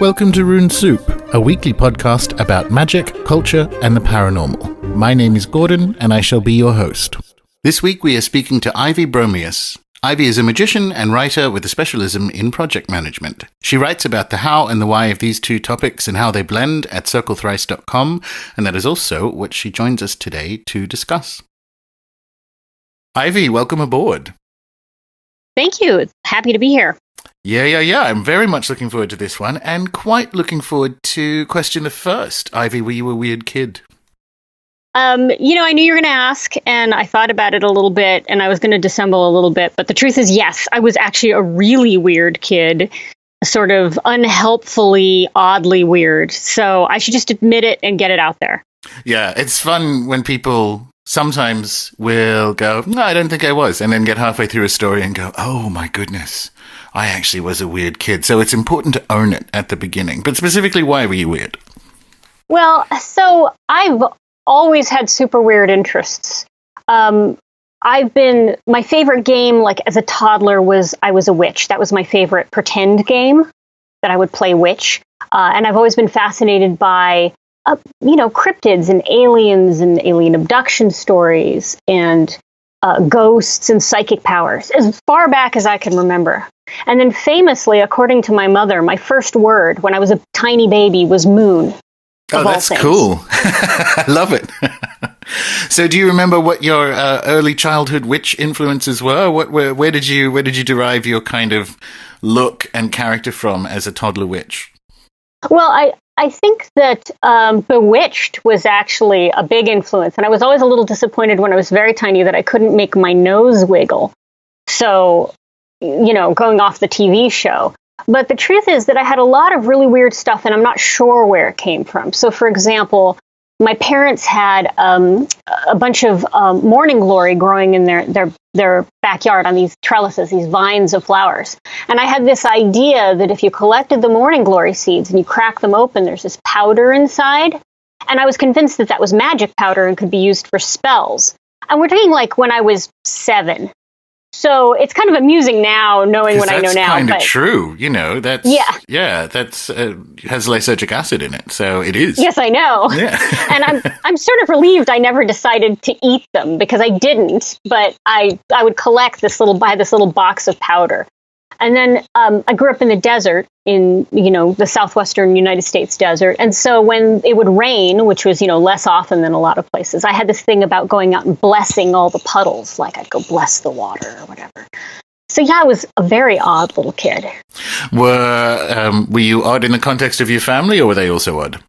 Welcome to Rune Soup, a weekly podcast about magic, culture, and the paranormal. My name is Gordon, and I shall be your host. This week we are speaking to Ivy Bromius. Ivy is a magician and writer with a specialism in project management. She writes about the how and the why of these two topics and how they blend at circlethrice.com, and that is also what she joins us today to discuss. Ivy, welcome aboard. Thank you. Happy to be here. Yeah. I'm very much looking forward to this one, and quite looking forward to question the first. Ivy, were you a weird kid? I knew you were going to ask, and I thought about it a little bit, and I was going to dissemble a little bit. But the truth is, yes, I was actually a really weird kid, sort of unhelpfully, oddly weird. So I should just admit it and get it out there. Yeah, it's fun when people sometimes will go, no, I don't think I was, and then get halfway through a story and go, oh my goodness, I actually was a weird kid. So it's important to own it at the beginning. But specifically, why were you weird? Well, so I've always had super weird interests. My favorite game, like as a toddler, I was a witch. That was my favorite pretend game that I would play witch. And I've always been fascinated by, cryptids and alien abduction stories and ghosts and psychic powers as far back as I can remember. And then famously, according to my mother, my first word when I was a tiny baby was moon. Oh, that's cool. I love it. So do you remember what your early childhood witch influences were? Where did you derive your kind of look and character from as a toddler witch? Well, I think that Bewitched was actually a big influence. And I was always a little disappointed when I was very tiny that I couldn't make my nose wiggle. So, going off the TV show. But the truth is that I had a lot of really weird stuff, and I'm not sure where it came from. So, for example, my parents had a bunch of morning glory growing in their backyard on these trellises, these vines of flowers. And I had this idea that if you collected the morning glory seeds and you crack them open, there's this powder inside. And I was convinced that was magic powder and could be used for spells. And we're talking like when I was 7. So it's kind of amusing now, knowing what I know now. That's kind of true, That's that's has lysergic acid in it, so it is. Yes, I know. Yeah, and I'm sort of relieved I never decided to eat them because I didn't. But I would collect this little box of powder, and then I grew up in the desert in the southwestern United States desert, and so when it would rain, which was less often than a lot of places, I had this thing about going out and blessing all the puddles, like I'd go bless the water or whatever. So yeah, I was a very odd little kid. Were you odd in the context of your family, or were they also odd?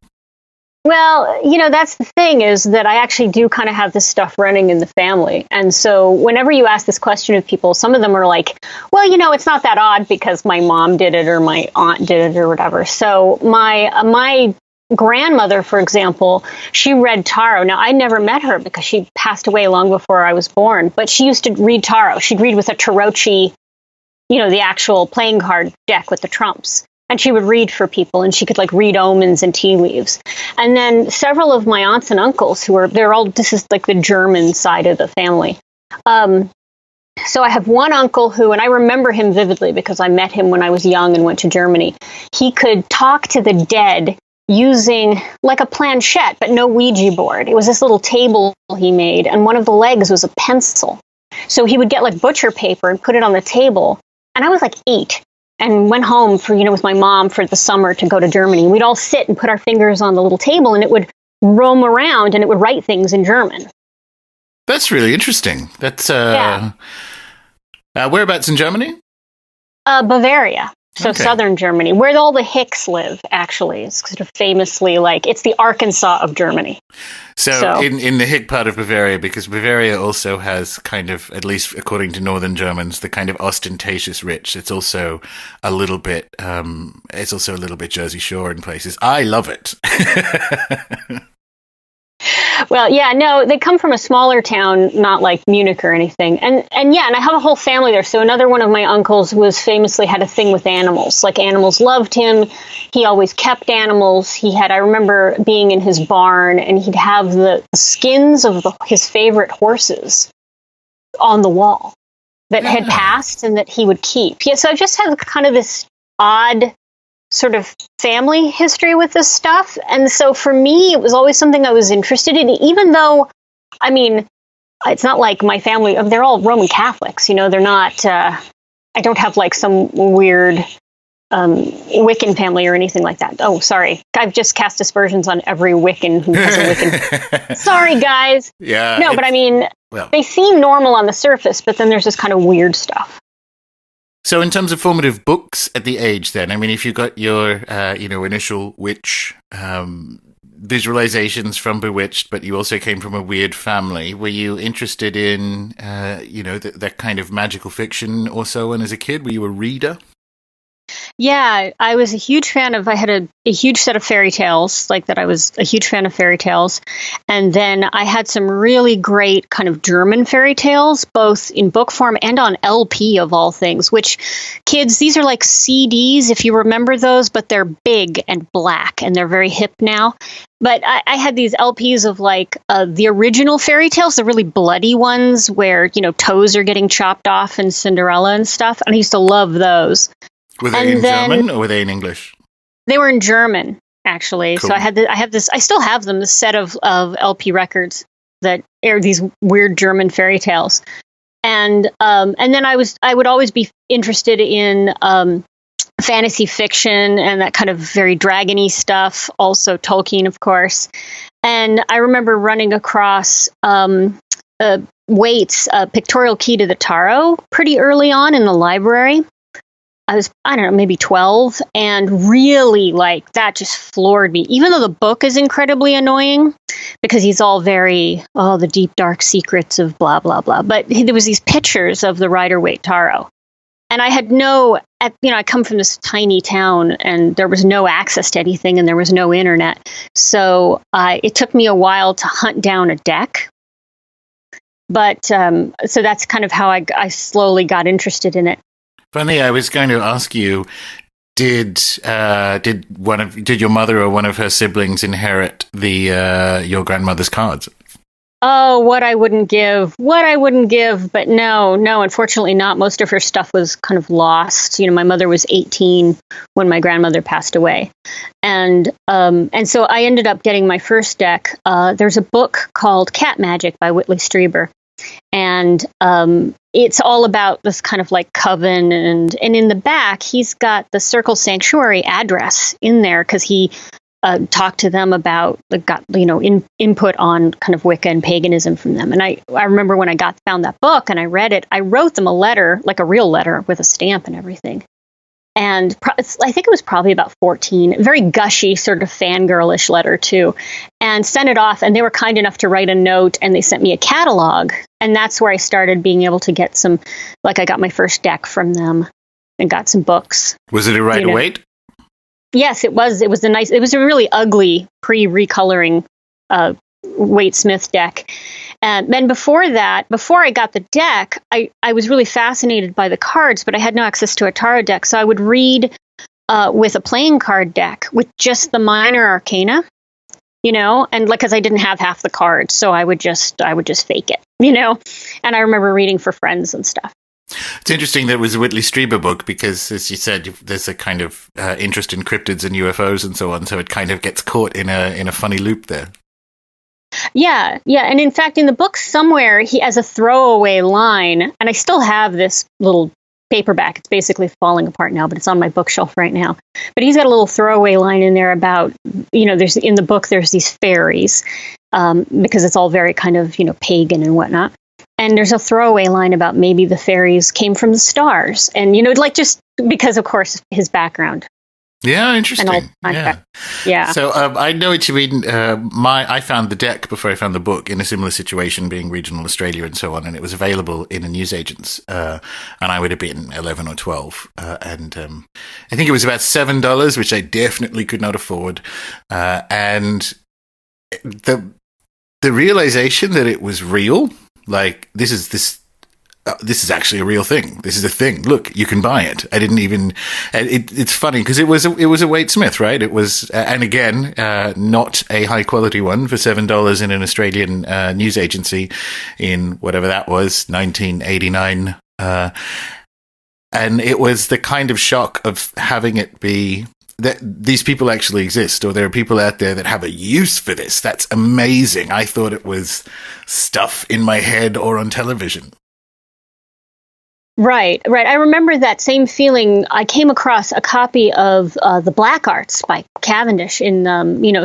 Well, that's the thing, is that I actually do kind of have this stuff running in the family. And so whenever you ask this question of people, some of them are like, well, it's not that odd because my mom did it or my aunt did it or whatever. So my grandmother, for example, she read tarot. Now, I never met her because she passed away long before I was born, but she used to read tarot. She'd read with a tarotchi, the actual playing card deck with the trumps. And she would read for people, and she could read omens and tea leaves. And then several of my aunts and uncles this is like the German side of the family. So I have one uncle who, and I remember him vividly because I met him when I was young and went to Germany. He could talk to the dead using like a planchette, but no Ouija board. It was this little table he made, and one of the legs was a pencil. So he would get butcher paper and put it on the table. And I was 8. And went home with my mom for the summer to go to Germany. We'd all sit and put our fingers on the little table, and it would roam around and it would write things in German. That's really interesting. That's whereabouts in Germany? Bavaria. So southern Germany, where all the Hicks live, actually. It's sort of famously it's the Arkansas of Germany. So in the Hick part of Bavaria, because Bavaria also has kind of, at least according to Northern Germans, the kind of ostentatious rich. It's also a little bit, Jersey Shore in places. I love it. Well, yeah, no, they come from a smaller town, not like Munich or anything. And I have a whole family there. So another one of my uncles had a thing with animals. Animals loved him. He always kept animals. I remember being in his barn, and he'd have the skins of his favorite horses on the wall that had passed and that he would keep. Yeah, so I just had kind of this odd sort of family history with this stuff. And so for me, it was always something I was interested in, even though, I mean, it's not like my family, they're all Roman Catholics, you know, they're not, I don't have like some weird Wiccan family or anything like that. Oh, sorry. I've just cast aspersions on every Wiccan who has a Wiccan. Sorry, guys. Yeah. No, but I mean, they seem normal on the surface, but then there's this kind of weird stuff. So in terms of formative books at the age then, I mean, if you got your, initial witch visualizations from Bewitched, but you also came from a weird family, were you interested in, that kind of magical fiction or so on as a kid? Were you a reader? Yeah, I was a huge fan of, I had a huge set of fairy tales, like that I was a huge fan of fairy tales. And then I had some really great kind of German fairy tales, both in book form and on LP of all things, which kids, these are like CDs, if you remember those, but they're big and black and they're very hip now. But I had these LPs of like the original fairy tales, the really bloody ones where, you know, toes are getting chopped off and Cinderella and stuff. And I used to love those. Were they in German or were they in English? They were in German, actually. Cool. So I still have them, the set of LP records that air these weird German fairy tales. And then I would always be interested in fantasy fiction and that kind of very dragony stuff. Also Tolkien, of course. And I remember running across Waite's Pictorial Key to the Tarot pretty early on in the library. I was, I don't know, maybe 12, and really, like, that just floored me. Even though the book is incredibly annoying, because he's all very, the deep, dark secrets of blah, blah, blah. But there was these pictures of the Rider-Waite Tarot. And I had I come from this tiny town, and there was no access to anything, and there was no internet. So it took me a while to hunt down a deck. But, so that's kind of how I slowly got interested in it. Funny, I was going to ask you, did your mother or one of her siblings inherit your grandmother's cards? Oh, what I wouldn't give, but no, unfortunately not. Most of her stuff was kind of lost. You know, my mother was 18 when my grandmother passed away. And so I ended up getting my first deck. There's a book called Cat Magic by Whitley Strieber. And it's all about this kind of like coven, and in the back he's got the Circle Sanctuary address in there because he talked to them about input on kind of Wicca and paganism from them. And I remember when I found that book and I read it, I wrote them a letter, like a real letter with a stamp and everything. And I think it was probably about 14, very gushy, sort of fangirlish letter too, and sent it off. And they were kind enough to write a note, and they sent me a catalog. And that's where I started being able to get some, like I got my first deck from them and got some books. Was it a Rider-Waite? Yes, it was. It was a really ugly pre-recoloring Waite Smith deck. And then before I got the deck, I was really fascinated by the cards, but I had no access to a tarot deck. So I would read with a playing card deck with just the minor arcana, you know, and like, cause I didn't have half the cards. So I would just fake it, you know, and I remember reading for friends and stuff. It's interesting that it was a Whitley Strieber book because, as you said, there's a kind of interest in cryptids and UFOs and so on. So it kind of gets caught in a funny loop there. Yeah. And in fact, in the book somewhere, he has a throwaway line, and I still have this little paperback. It's basically falling apart now, but it's on my bookshelf right now. But he's got a little throwaway line in there about, you know, there's these fairies, because it's all very kind of, you know, pagan and whatnot. And there's a throwaway line about maybe the fairies came from the stars, and, you know, like just because, of course, his background. Yeah, interesting. Yeah. So I know what you mean. I found the deck before I found the book in a similar situation, being regional Australia and so on, and it was available in a newsagent's, and I would have been 11 or 12, and I think it was about $7, which I definitely could not afford, and the realization that it was real, like this is actually a real thing. This is a thing. Look, you can buy it. I didn't even. It's funny because it was a Waite Smith, right? It was, and again, not a high quality one for $7 in an Australian news agency in whatever that was, 1989. And it was the kind of shock of having it be that these people actually exist, or there are people out there that have a use for this. That's amazing. I thought it was stuff in my head or on television. Right. I remember that same feeling. I came across a copy of The Black Arts by Cavendish in,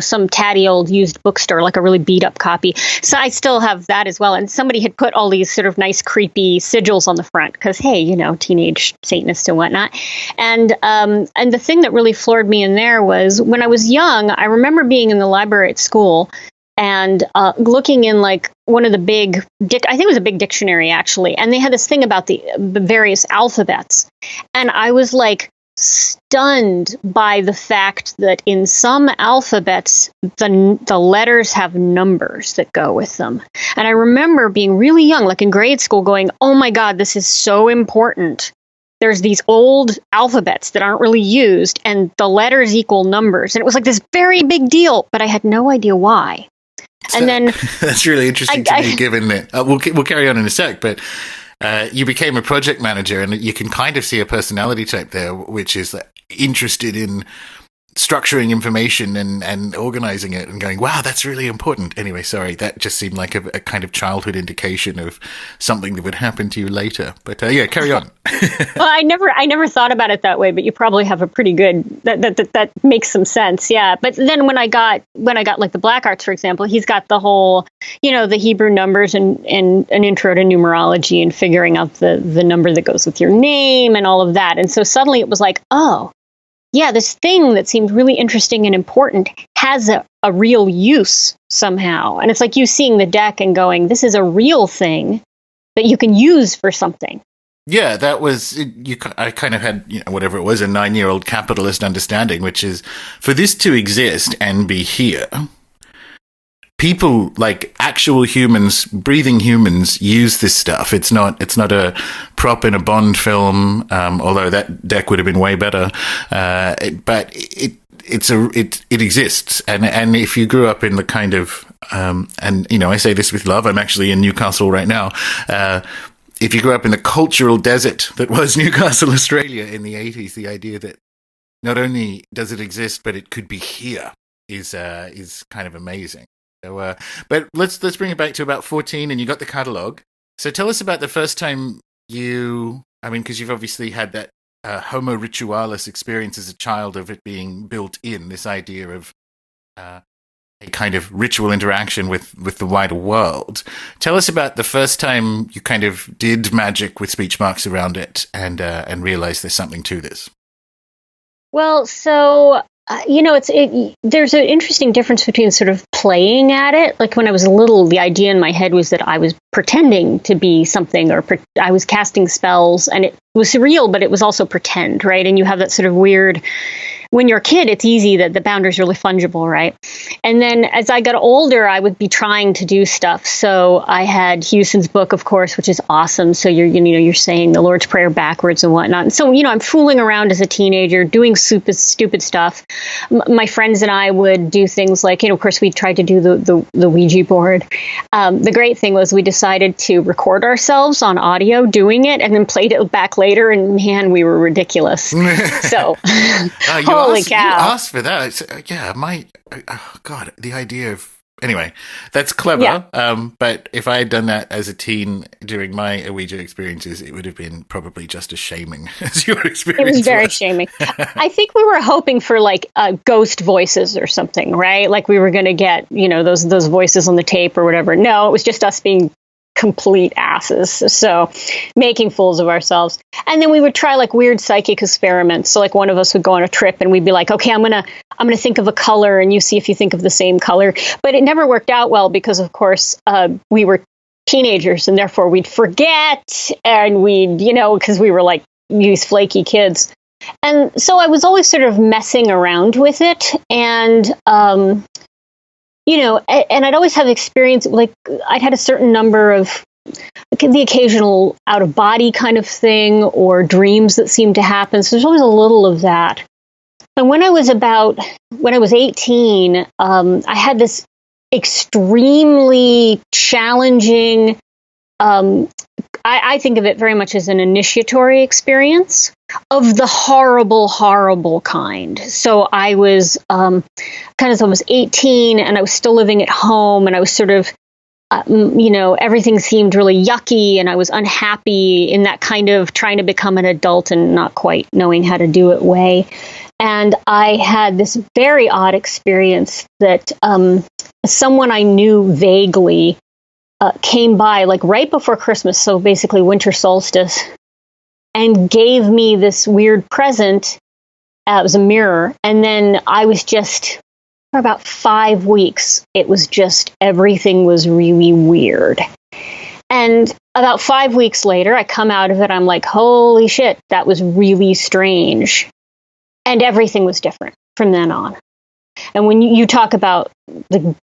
some tatty old used bookstore, like a really beat up copy. So I still have that as well. And somebody had put all these sort of nice, creepy sigils on the front because, hey, teenage Satanists and whatnot. And the thing that really floored me in there was when I was young, I remember being in the library at school and looking in like one of the big, I think it was a big dictionary actually, and they had this thing about the various alphabets. And I was like stunned by the fact that in some alphabets, the letters have numbers that go with them. And I remember being really young, like in grade school, going, oh my God, this is so important. There's these old alphabets that aren't really used, and the letters equal numbers. And it was like this very big deal, but I had no idea why. So, and then that's really interesting to me, given that we'll carry on in a sec, but you became a project manager, and you can kind of see a personality type there, which is interested in structuring information and organizing it and going, wow, that's really important. Anyway, sorry, that just seemed like a kind of childhood indication of something that would happen to you later. But carry on. Well, I never thought about it that way, but you probably have a pretty good, that makes some sense. Yeah. But then when I got like the Black Arts, for example, he's got the whole, the Hebrew numbers and an intro to numerology and figuring out the number that goes with your name and all of that. And so suddenly it was like, oh, yeah, this thing that seemed really interesting and important has a real use somehow. And it's like you seeing the deck and going, this is a real thing that you can use for something. Yeah, that was, I kind of had, whatever it was, a 9-year-old capitalist understanding, which is for this to exist and be here, people, like actual humans, breathing humans, use this stuff. It's not a prop in a Bond film, although that deck would have been way better. But it exists, and if you grew up in the kind of, I say this with love. I'm actually in Newcastle right now. If you grew up in the cultural desert that was Newcastle, Australia in the 80s, the idea that not only does it exist, but it could be here is kind of amazing. So, but let's bring it back to about 14, and you got the catalog. So tell us about the first time because you've obviously had that homo ritualis experience as a child of it being built in, this idea of a kind of ritual interaction with the wider world. Tell us about the first time you kind of did magic with speech marks around it and realized there's something to this. Well, so there's an interesting difference between sort of playing at it. Like when I was little, the idea in my head was that I was pretending to be something, or I was casting spells, and it was real, but it was also pretend, right? And you have that sort of weird. When you're a kid, it's easy that the boundaries are really fungible, right? And then as I got older, I would be trying to do stuff. So I had Hewson's book, of course, which is awesome. So you're saying the Lord's Prayer backwards and whatnot. And so, I'm fooling around as a teenager, doing stupid stuff. My friends and I would do things like, of course, we tried to do the Ouija board. The great thing was we decided to record ourselves on audio doing it and then played it back later. And man, we were ridiculous. So... Holy cow. You asked for that. God, the idea of... Anyway, that's clever. Yeah. But if I had done that as a teen during my Ouija experiences, it would have been probably just as shaming as your experience. It was very shaming. I think we were hoping for like ghost voices or something, right? Like we were going to get, those voices on the tape or whatever. No, it was just us being complete asses. So making fools of ourselves. And then we would try like weird psychic experiments. So like one of us would go on a trip and we'd be like, okay, I'm going to think of a color and you see if you think of the same color. But it never worked out well because of course we were teenagers and therefore we'd forget and we'd, because we were like these flaky kids. And so I was always sort of messing around with it. And, and I'd always have experience, like I'd had a certain number of the occasional out of body kind of thing or dreams that seemed to happen. So there's always a little of that. And when I was 18, I had this extremely challenging I think of it very much as an initiatory experience of the horrible, horrible kind. So I was almost 18, and I was still living at home, and I was sort of, everything seemed really yucky, and I was unhappy in that kind of trying to become an adult and not quite knowing how to do it way. And I had this very odd experience that someone I knew vaguely came by like right before Christmas, so basically winter solstice, and gave me this weird present. It was a mirror. And then I was just, for about 5 weeks, it was just, everything was really weird. And about 5 weeks later, I come out of it, I'm like, holy shit, that was really strange. And everything was different from then on. And when you talk about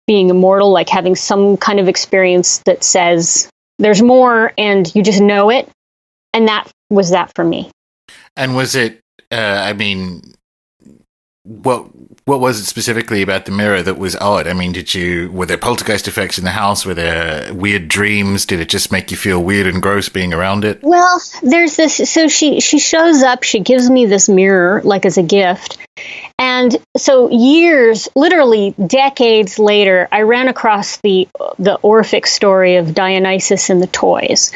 being immortal, like having some kind of experience that says there's more and you just know it, and that was that for me. And was it, what was it specifically about the mirror that was odd? I mean, were there poltergeist effects in the house? Were there weird dreams? Did it just make you feel weird and gross being around it? Well, there's this, so she shows up, she gives me this mirror, like as a gift. And so years, literally decades later, I ran across the Orphic story of Dionysus and the toys.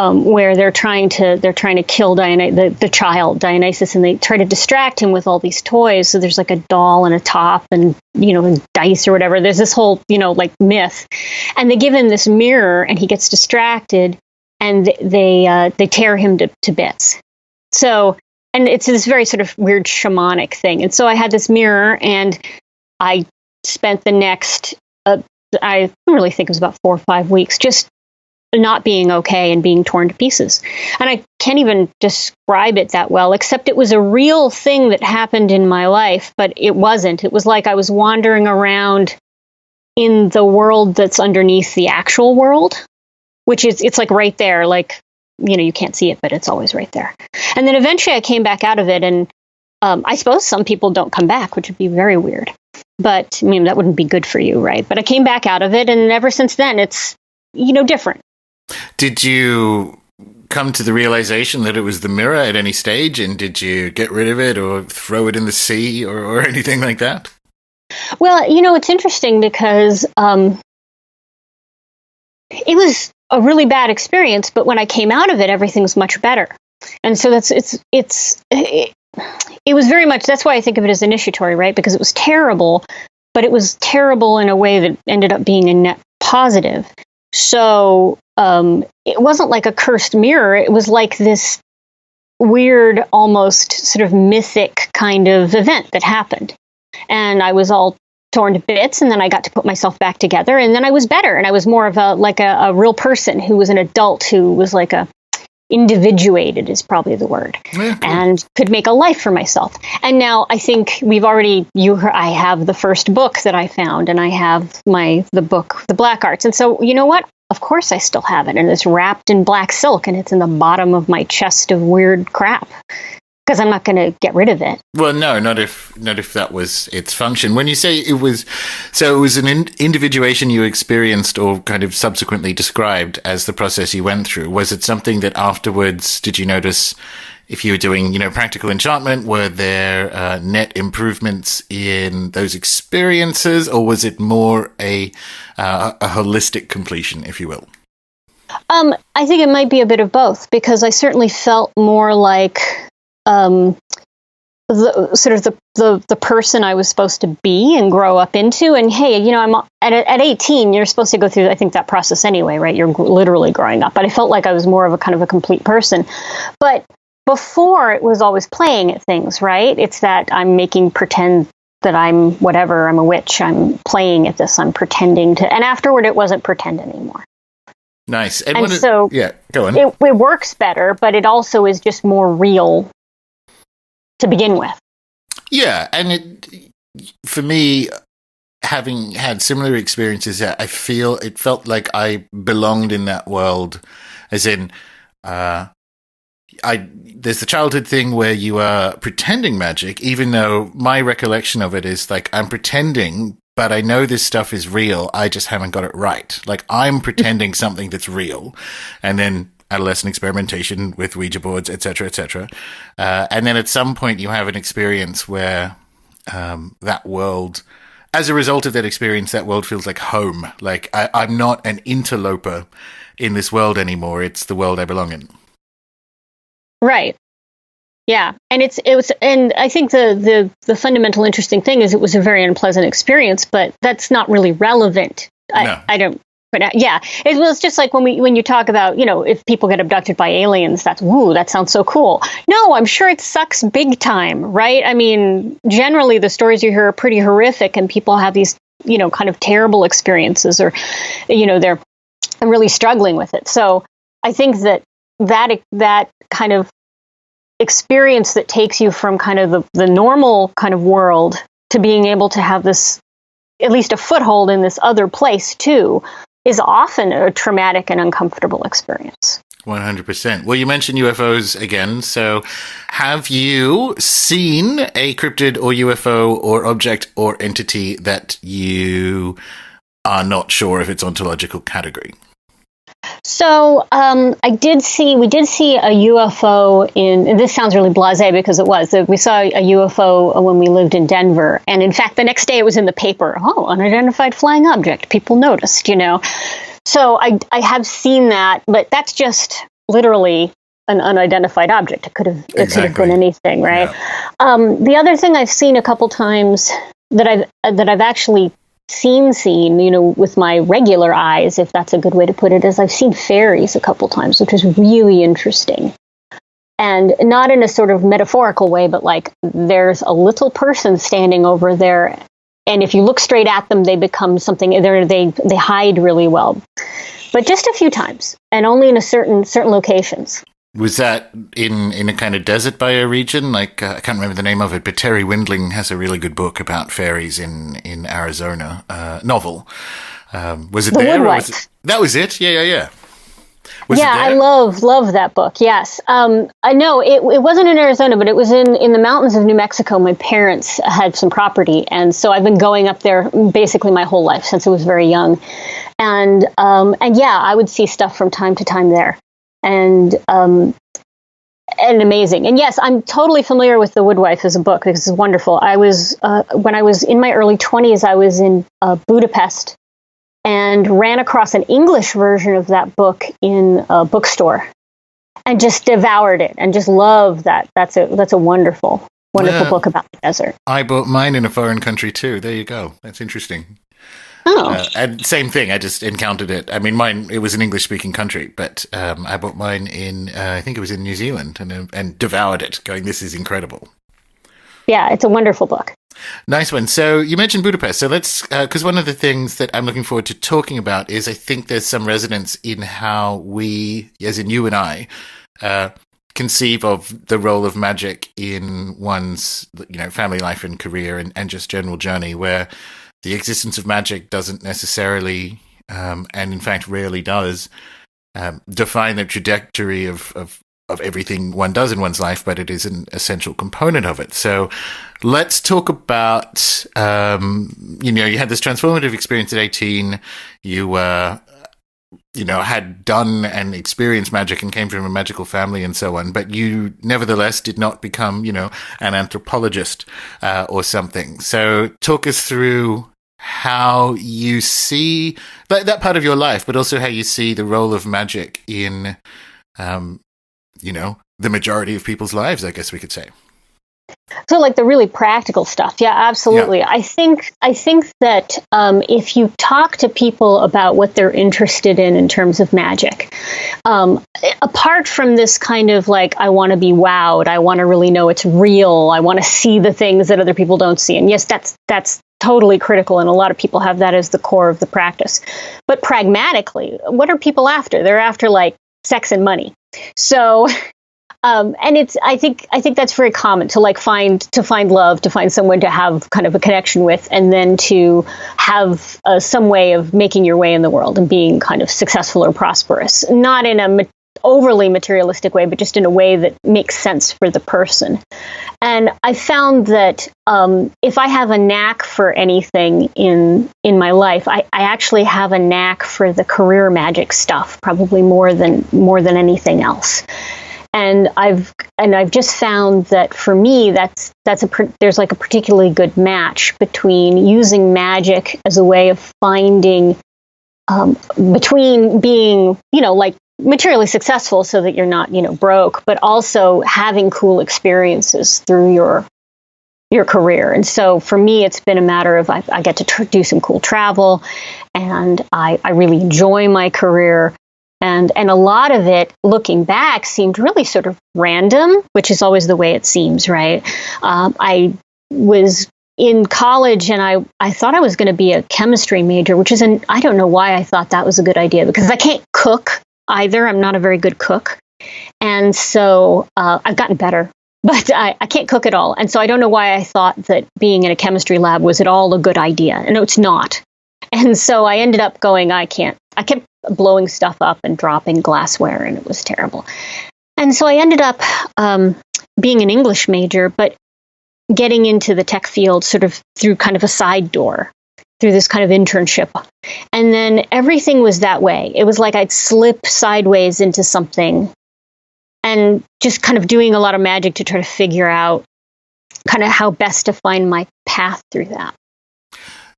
Where they're trying to kill the child Dionysus, and they try to distract him with all these toys. So there's like a doll and a top and and dice or whatever. There's this whole like myth, and they give him this mirror, and he gets distracted, and they tear him to bits. So, and it's this very sort of weird shamanic thing. And so I had this mirror, and I spent the next I really think it was about 4 or 5 weeks just not being okay and being torn to pieces. And I can't even describe it that well, except it was a real thing that happened in my life, but it wasn't. It was like I was wandering around in the world that's underneath the actual world, which is, it's like right there, like, you can't see it, but it's always right there. And then eventually I came back out of it, and I suppose some people don't come back, which would be very weird. But that wouldn't be good for you, right? But I came back out of it, and ever since then, it's, different. Did you come to the realization that it was the mirror at any stage, and did you get rid of it or throw it in the sea or anything like that? Well, it's interesting because it was a really bad experience, but when I came out of it, everything was much better. And so it was very much, that's why I think of it as initiatory, right? Because it was terrible, but it was terrible in a way that ended up being a net positive. So it wasn't like a cursed mirror. It was like this weird, almost sort of mythic kind of event that happened. And I was all torn to bits, and then I got to put myself back together, and then I was better. And I was more of a real person who was an adult, who was like individuated is probably the word, yeah, cool. And could make a life for myself. And now I think I have the first book that I found, and I have the book, The Black Arts. And so, you know what? Of course I still have it, and it's wrapped in black silk, and it's in the bottom of my chest of weird crap, because I'm not going to get rid of it. Well, no, not if that was its function. When you say it was an individuation you experienced or kind of subsequently described as the process you went through, was it something that afterwards, did you notice if you were doing, practical enchantment, were there net improvements in those experiences, or was it more a holistic completion, if you will? I think it might be a bit of both, because I certainly felt more like the person I was supposed to be and grow up into. And hey, I'm at 18, you're supposed to go through, I think, that process anyway, right? You're literally growing up. But I felt like I was more of a kind of a complete person. But before, it was always playing at things, right? It's that I'm making pretend that I'm whatever, I'm a witch, I'm playing at this, I'm pretending to, and afterward it wasn't pretend anymore. Nice. And so yeah, go on. It works better, but it also is just more real to begin with. Yeah, and for me, having had similar experiences, I feel it felt like I belonged in that world, as in, there's the childhood thing where you are pretending magic, even though my recollection of it is like, I'm pretending, but I know this stuff is real, I just haven't got it right. Like, I'm pretending something that's real, and then adolescent experimentation with Ouija boards, etc., etc. And then at some point you have an experience where that world, as a result of that experience, that world feels like home. Like I'm not an interloper in this world anymore. It's the world I belong in. Right. Yeah. And and I think the fundamental interesting thing is it was a very unpleasant experience, but that's not really relevant. No. I don't. But yeah, it was just like when you talk about, if people get abducted by aliens, that sounds so cool. No, I'm sure it sucks big time, right? I mean, generally the stories you hear are pretty horrific, and people have these, kind of terrible experiences, or, they're really struggling with it. So I think that kind of experience that takes you from kind of the normal kind of world to being able to have this, at least a foothold in this other place too, is often a traumatic and uncomfortable experience. 100%. Well, you mentioned UFOs again. So have you seen a cryptid or UFO or object or entity that you are not sure of its ontological category? So we did see a UFO and this sounds really blasé because it was. We saw a UFO when we lived in Denver. And in fact, the next day it was in the paper. Oh, unidentified flying object. People noticed, So I have seen that, but that's just literally an unidentified object. It could have been anything, right? Yeah. The other thing I've seen a couple times that I've actually seen, with my regular eyes, if that's a good way to put it, is I've seen fairies a couple times, which is really interesting. And not in a sort of metaphorical way, but like there's a little person standing over there, and if you look straight at them, they become something. They hide really well, but just a few times, and only in certain locations. Was that in a kind of desert bioregion? Like, I can't remember the name of it, but Terry Windling has a really good book about fairies in Arizona, novel. Was it there? That was it? Yeah. I love that book. Yes. I know it wasn't in Arizona, but it was in the mountains of New Mexico. My parents had some property. And so I've been going up there basically my whole life since I was very young. And yeah, I would see stuff from time to time there. And amazing. And yes, I'm totally familiar with The Woodwife as a book because it's wonderful. I was, when I was in my early 20s, I was in Budapest and ran across an English version of that book in a bookstore and just devoured it and just loved that. That's a wonderful book about the desert. I bought mine in a foreign country too. There you go. That's interesting. Oh. And same thing. I just encountered it. I mean, it was an English-speaking country, but I bought mine in, I think it was in New Zealand, and devoured it, going, this is incredible. Yeah, it's a wonderful book. Nice one. So you mentioned Budapest. So let's, because one of the things that I'm looking forward to talking about is I think there's some resonance in how we, as in you and I, conceive of the role of magic in one's, family life and career and just general journey, where the existence of magic doesn't necessarily, and in fact rarely does, define the trajectory of everything one does in one's life, but it is an essential component of it. So let's talk about, you had this transformative experience at 18, you had done and experienced magic and came from a magical family and so on, but you nevertheless did not become, an anthropologist or something. So talk us through how you see that part of your life, but also how you see the role of magic in, the majority of people's lives, I guess we could say. So like the really practical stuff. Yeah, absolutely. Yeah. I think that if you talk to people about what they're interested in terms of magic, apart from this kind of like, I want to be wowed, I want to really know it's real, I want to see the things that other people don't see. And yes, that's totally critical. And a lot of people have that as the core of the practice. But pragmatically, what are people after? They're after like sex and money. So and I think that's very common to find love, to find someone to have kind of a connection with, and then to have some way of making your way in the world and being kind of successful or prosperous, not in a overly materialistic way, but just in a way that makes sense for the person. And I found that if I have a knack for anything in my life, I actually have a knack for the career magic stuff, probably more than anything else. And I've just found that for me, there's like a particularly good match between using magic as a way of finding between being, like materially successful so that you're not, broke, but also having cool experiences through your career. And so for me, it's been a matter of I get to do some cool travel, and I really enjoy my career. And a lot of it, looking back, seemed really sort of random, which is always the way it seems, right? I was in college, and I thought I was going to be a chemistry major, I don't know why I thought that was a good idea, because I can't cook either. I'm not a very good cook. And so I've gotten better, but I can't cook at all. And so I don't know why I thought that being in a chemistry lab was at all a good idea. And it's not. And so I ended up going, I kept blowing stuff up and dropping glassware, and it was terrible. And so I ended up being an English major, but getting into the tech field sort of through kind of a side door, through this kind of internship. And then everything was that way. It was like I'd slip sideways into something and just kind of doing a lot of magic to try to figure out kind of how best to find my path through that.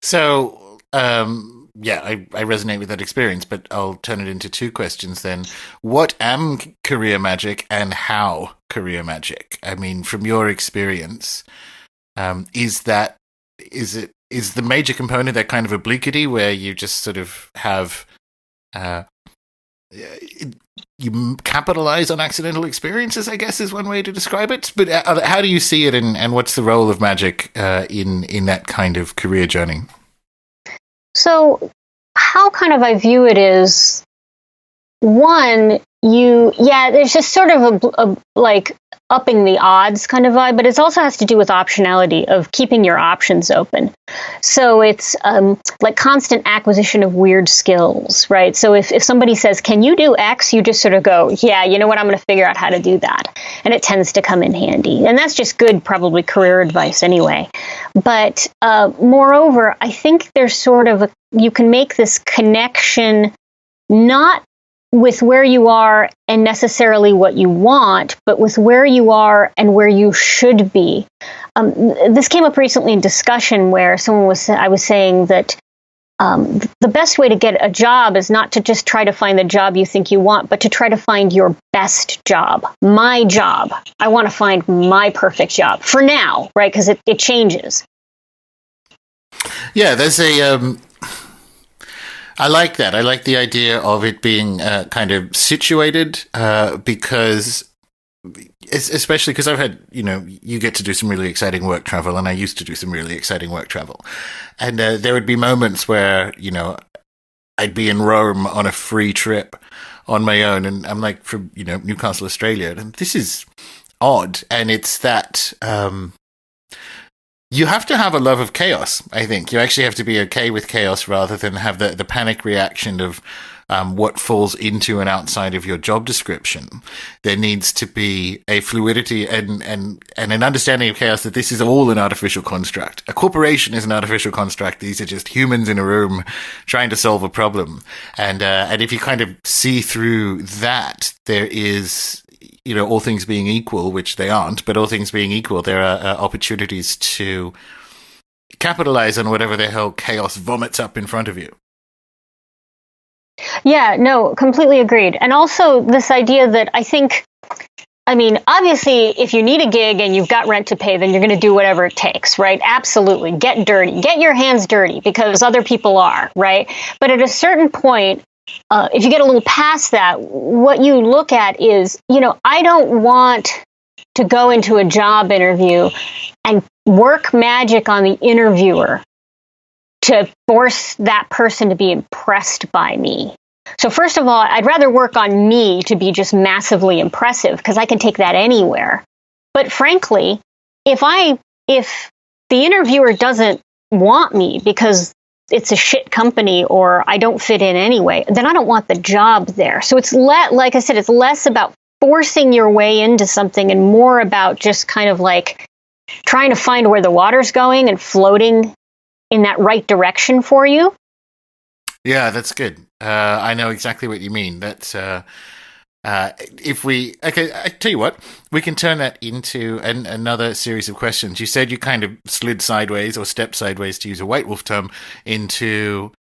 So, I resonate with that experience, but I'll turn it into two questions then. What am career magic, and how career magic? I mean, from your experience, is the major component that kind of obliquity where you just sort of have you capitalize on accidental experiences, I guess is one way to describe it. But how do you see it, and what's the role of magic in that kind of career journey? So how kind of I view it is, one, there's just sort of a like upping the odds kind of vibe, but it also has to do with optionality of keeping your options open. So it's like constant acquisition of weird skills, right? So if somebody says, can you do X? You just sort of go, yeah, you know what? I'm going to figure out how to do that. And it tends to come in handy. And that's just good, probably career advice anyway. But moreover, I think there's sort of you can make this connection not with where you are and necessarily what you want, but with where you are and where you should be. This came up recently in discussion where I was saying that the best way to get a job is not to just try to find the job you think you want, but to try to find your best job, my job. I want to find my perfect job for now, right? Because it changes. Yeah, there's I like that. I like the idea of it being kind of situated because, especially because I've had, you get to do some really exciting work travel, and I used to do some really exciting work travel. And there would be moments where, I'd be in Rome on a free trip on my own, and I'm like from, Newcastle, Australia, and this is odd. And it's that you have to have a love of chaos, I think. You actually have to be okay with chaos rather than have the panic reaction of what falls into and outside of your job description. There needs to be a fluidity and an understanding of chaos that this is all an artificial construct. A corporation is an artificial construct. These are just humans in a room trying to solve a problem. And if you kind of see through that, there is, all things being equal, which they aren't, but all things being equal, there are opportunities to capitalize on whatever the hell chaos vomits up in front of you. Yeah, no, completely agreed. And also this idea that obviously, if you need a gig and you've got rent to pay, then you're going to do whatever it takes, right? Absolutely. Get dirty. Get your hands dirty because other people are, right? But at a certain point, if you get a little past that, what you look at is, I don't want to go into a job interview and work magic on the interviewer to force that person to be impressed by me. So first of all, I'd rather work on me to be just massively impressive because I can take that anywhere. But frankly, if the interviewer doesn't want me because it's a shit company or I don't fit in anyway, then I don't want the job there. So it's like I said, it's less about forcing your way into something and more about just kind of like trying to find where the water's going and floating in that right direction for you. Yeah, that's good. I know exactly what you mean. That's okay, I tell you what, we can turn that into another series of questions. You said you kind of slid sideways or stepped sideways, to use a White Wolf term, into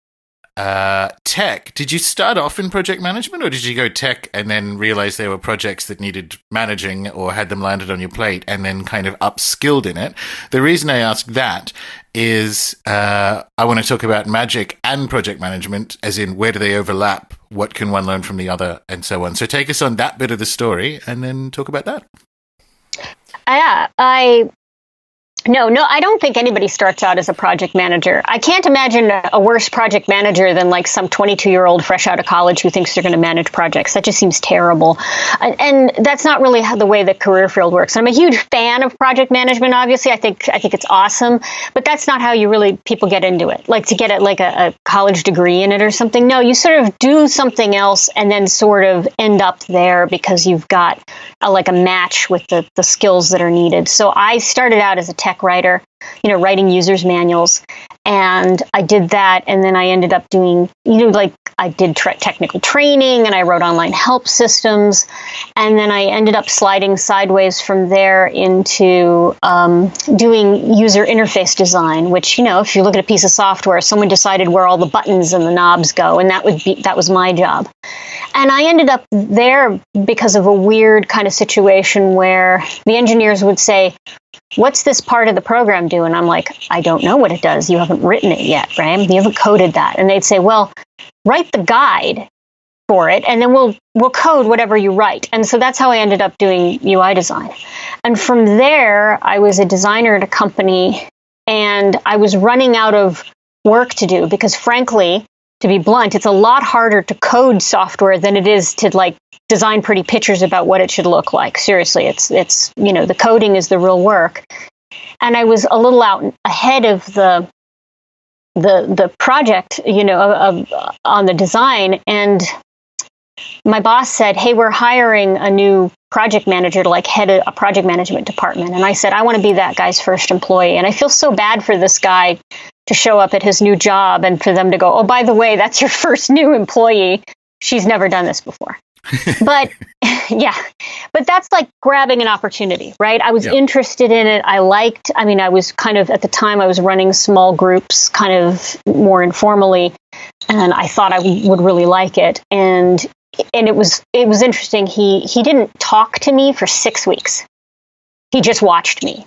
tech. Did you start off in project management, or did you go tech and then realize there were projects that needed managing or had them landed on your plate and then kind of upskilled in it? The reason I ask that is I want to talk about magic and project management, as in where do they overlap, what can one learn from the other, and so on. So take us on that bit of the story and then talk about that. Yeah, No, I don't think anybody starts out as a project manager. I can't imagine a worse project manager than like some 22-year-old fresh out of college who thinks they're going to manage projects. That just seems terrible. And that's not really the way the career field works. I'm a huge fan of project management, obviously. I think it's awesome, but that's not how people get into it. Like to get a college degree in it or something. No, you sort of do something else and then sort of end up there because you've got a match with the skills that are needed. So I started out as a tech writer, writing users manuals. And I did that. And then I ended up doing, I did technical training and I wrote online help systems. And then I ended up sliding sideways from there into doing user interface design, which, if you look at a piece of software, someone decided where all the buttons and the knobs go. And that was my job. And I ended up there because of a weird kind of situation where the engineers would say, "What's this part of the program do?" And I'm like, "I don't know what it does. You haven't written it yet, right? You haven't coded that." And they'd say, "Well, write the guide for it, and then we'll code whatever you write." And so that's how I ended up doing UI design. And from there, I was a designer at a company, and I was running out of work to do because, frankly, to be blunt, it's a lot harder to code software than it is to design pretty pictures about what it should look like. Seriously, it's the coding is the real work. And I was a little out ahead of the project, on the design. And my boss said, "Hey, we're hiring a new project manager to head a project management department." And I said, "I want to be that guy's first employee." And I feel so bad for this guy to show up at his new job and for them to go, "Oh, by the way, that's your first new employee. She's never done this before." But yeah, but that's like grabbing an opportunity, right? I was interested in it. I was kind of, at the time I was running small groups kind of more informally, and I thought I would really like it. And it was interesting. He didn't talk to me for 6 weeks. He just watched me.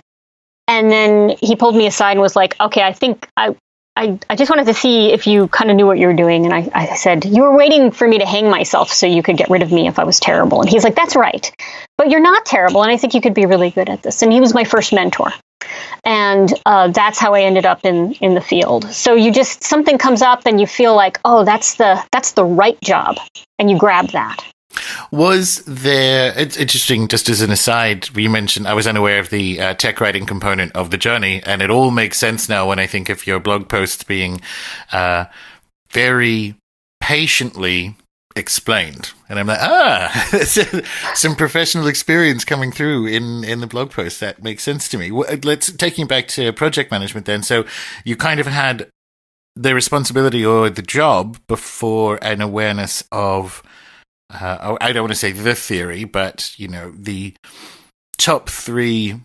And then he pulled me aside and was like, "Okay, I think I just wanted to see if you kind of knew what you were doing." And I said, "You were waiting for me to hang myself so you could get rid of me if I was terrible." And he's like, "That's right. But you're not terrible. And I think you could be really good at this." And he was my first mentor. And that's how I ended up in the field. So something comes up and you feel like, "Oh, that's the right job." And you grab that. Was there, it's interesting, just as an aside, you mentioned, I was unaware of the tech writing component of the journey, and it all makes sense now when I think of your blog posts being very patiently explained. And I'm like, there's some professional experience coming through in the blog post. That makes sense to me. Let's take you back to project management then. So you kind of had the responsibility or the job before an awareness of I don't want to say the theory, but, the top 3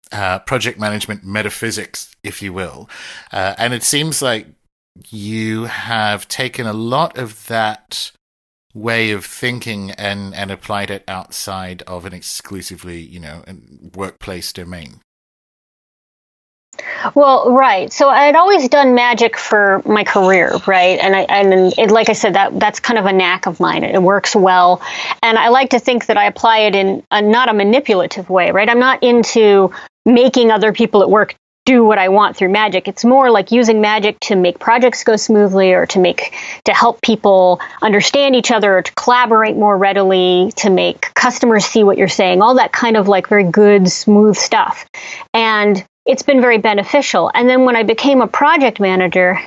project management metaphysics, if you will. And it seems like you have taken a lot of that way of thinking and applied it outside of an exclusively, workplace domain. Well, right. So I'd always done magic for my career, right? And like I said, that's kind of a knack of mine. It works well. And I like to think that I apply it in not a manipulative way, right? I'm not into making other people at work do what I want through magic. It's more like using magic to make projects go smoothly, or to help people understand each other, or to collaborate more readily, to make customers see what you're saying, all that kind of very good, smooth stuff. And it's been very beneficial. And then when I became a project manager,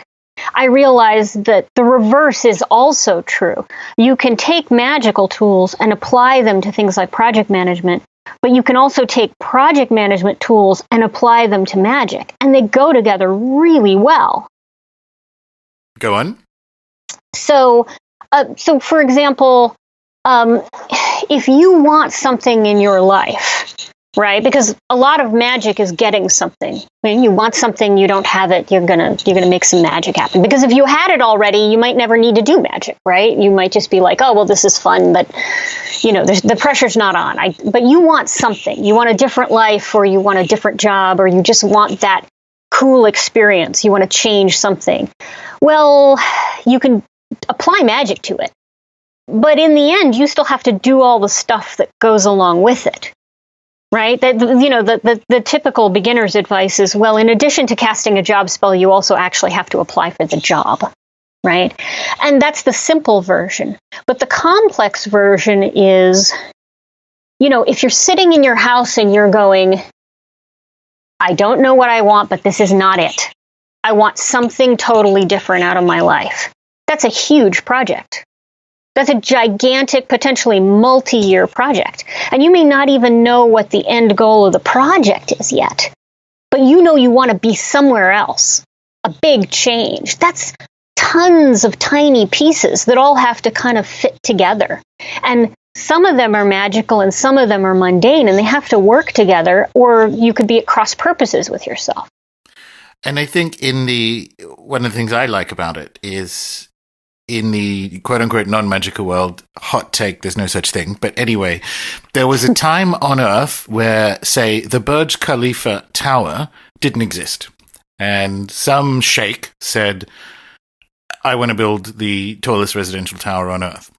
I realized that the reverse is also true. You can take magical tools and apply them to things like project management, but you can also take project management tools and apply them to magic, and they go together really well. Go on. So for example, if you want something in your life, right? Because a lot of magic is getting something. When you want something, you don't have it, you're gonna make some magic happen. Because if you had it already, you might never need to do magic, right? You might just be like, oh, well, this is fun, but the pressure's not on. But you want something. You want a different life, or you want a different job, or you just want that cool experience. You want to change something. Well, you can apply magic to it. But in the end, you still have to do all the stuff that goes along with it. Right? The typical beginner's advice is, well, in addition to casting a job spell, you also actually have to apply for the job. Right? And that's the simple version. But the complex version is, if you're sitting in your house and you're going, I don't know what I want, but this is not it. I want something totally different out of my life. That's a huge project. That's a gigantic, potentially multi-year project. And you may not even know what the end goal of the project is yet. But you want to be somewhere else. A big change. That's tons of tiny pieces that all have to kind of fit together. And some of them are magical and some of them are mundane, and they have to work together, or you could be at cross purposes with yourself. And I think one of the things I like about it is, in the quote-unquote non-magical world, hot take, there's no such thing. But anyway, there was a time on Earth where, say, the Burj Khalifa Tower didn't exist. And some sheikh said, I want to build the tallest residential tower on Earth.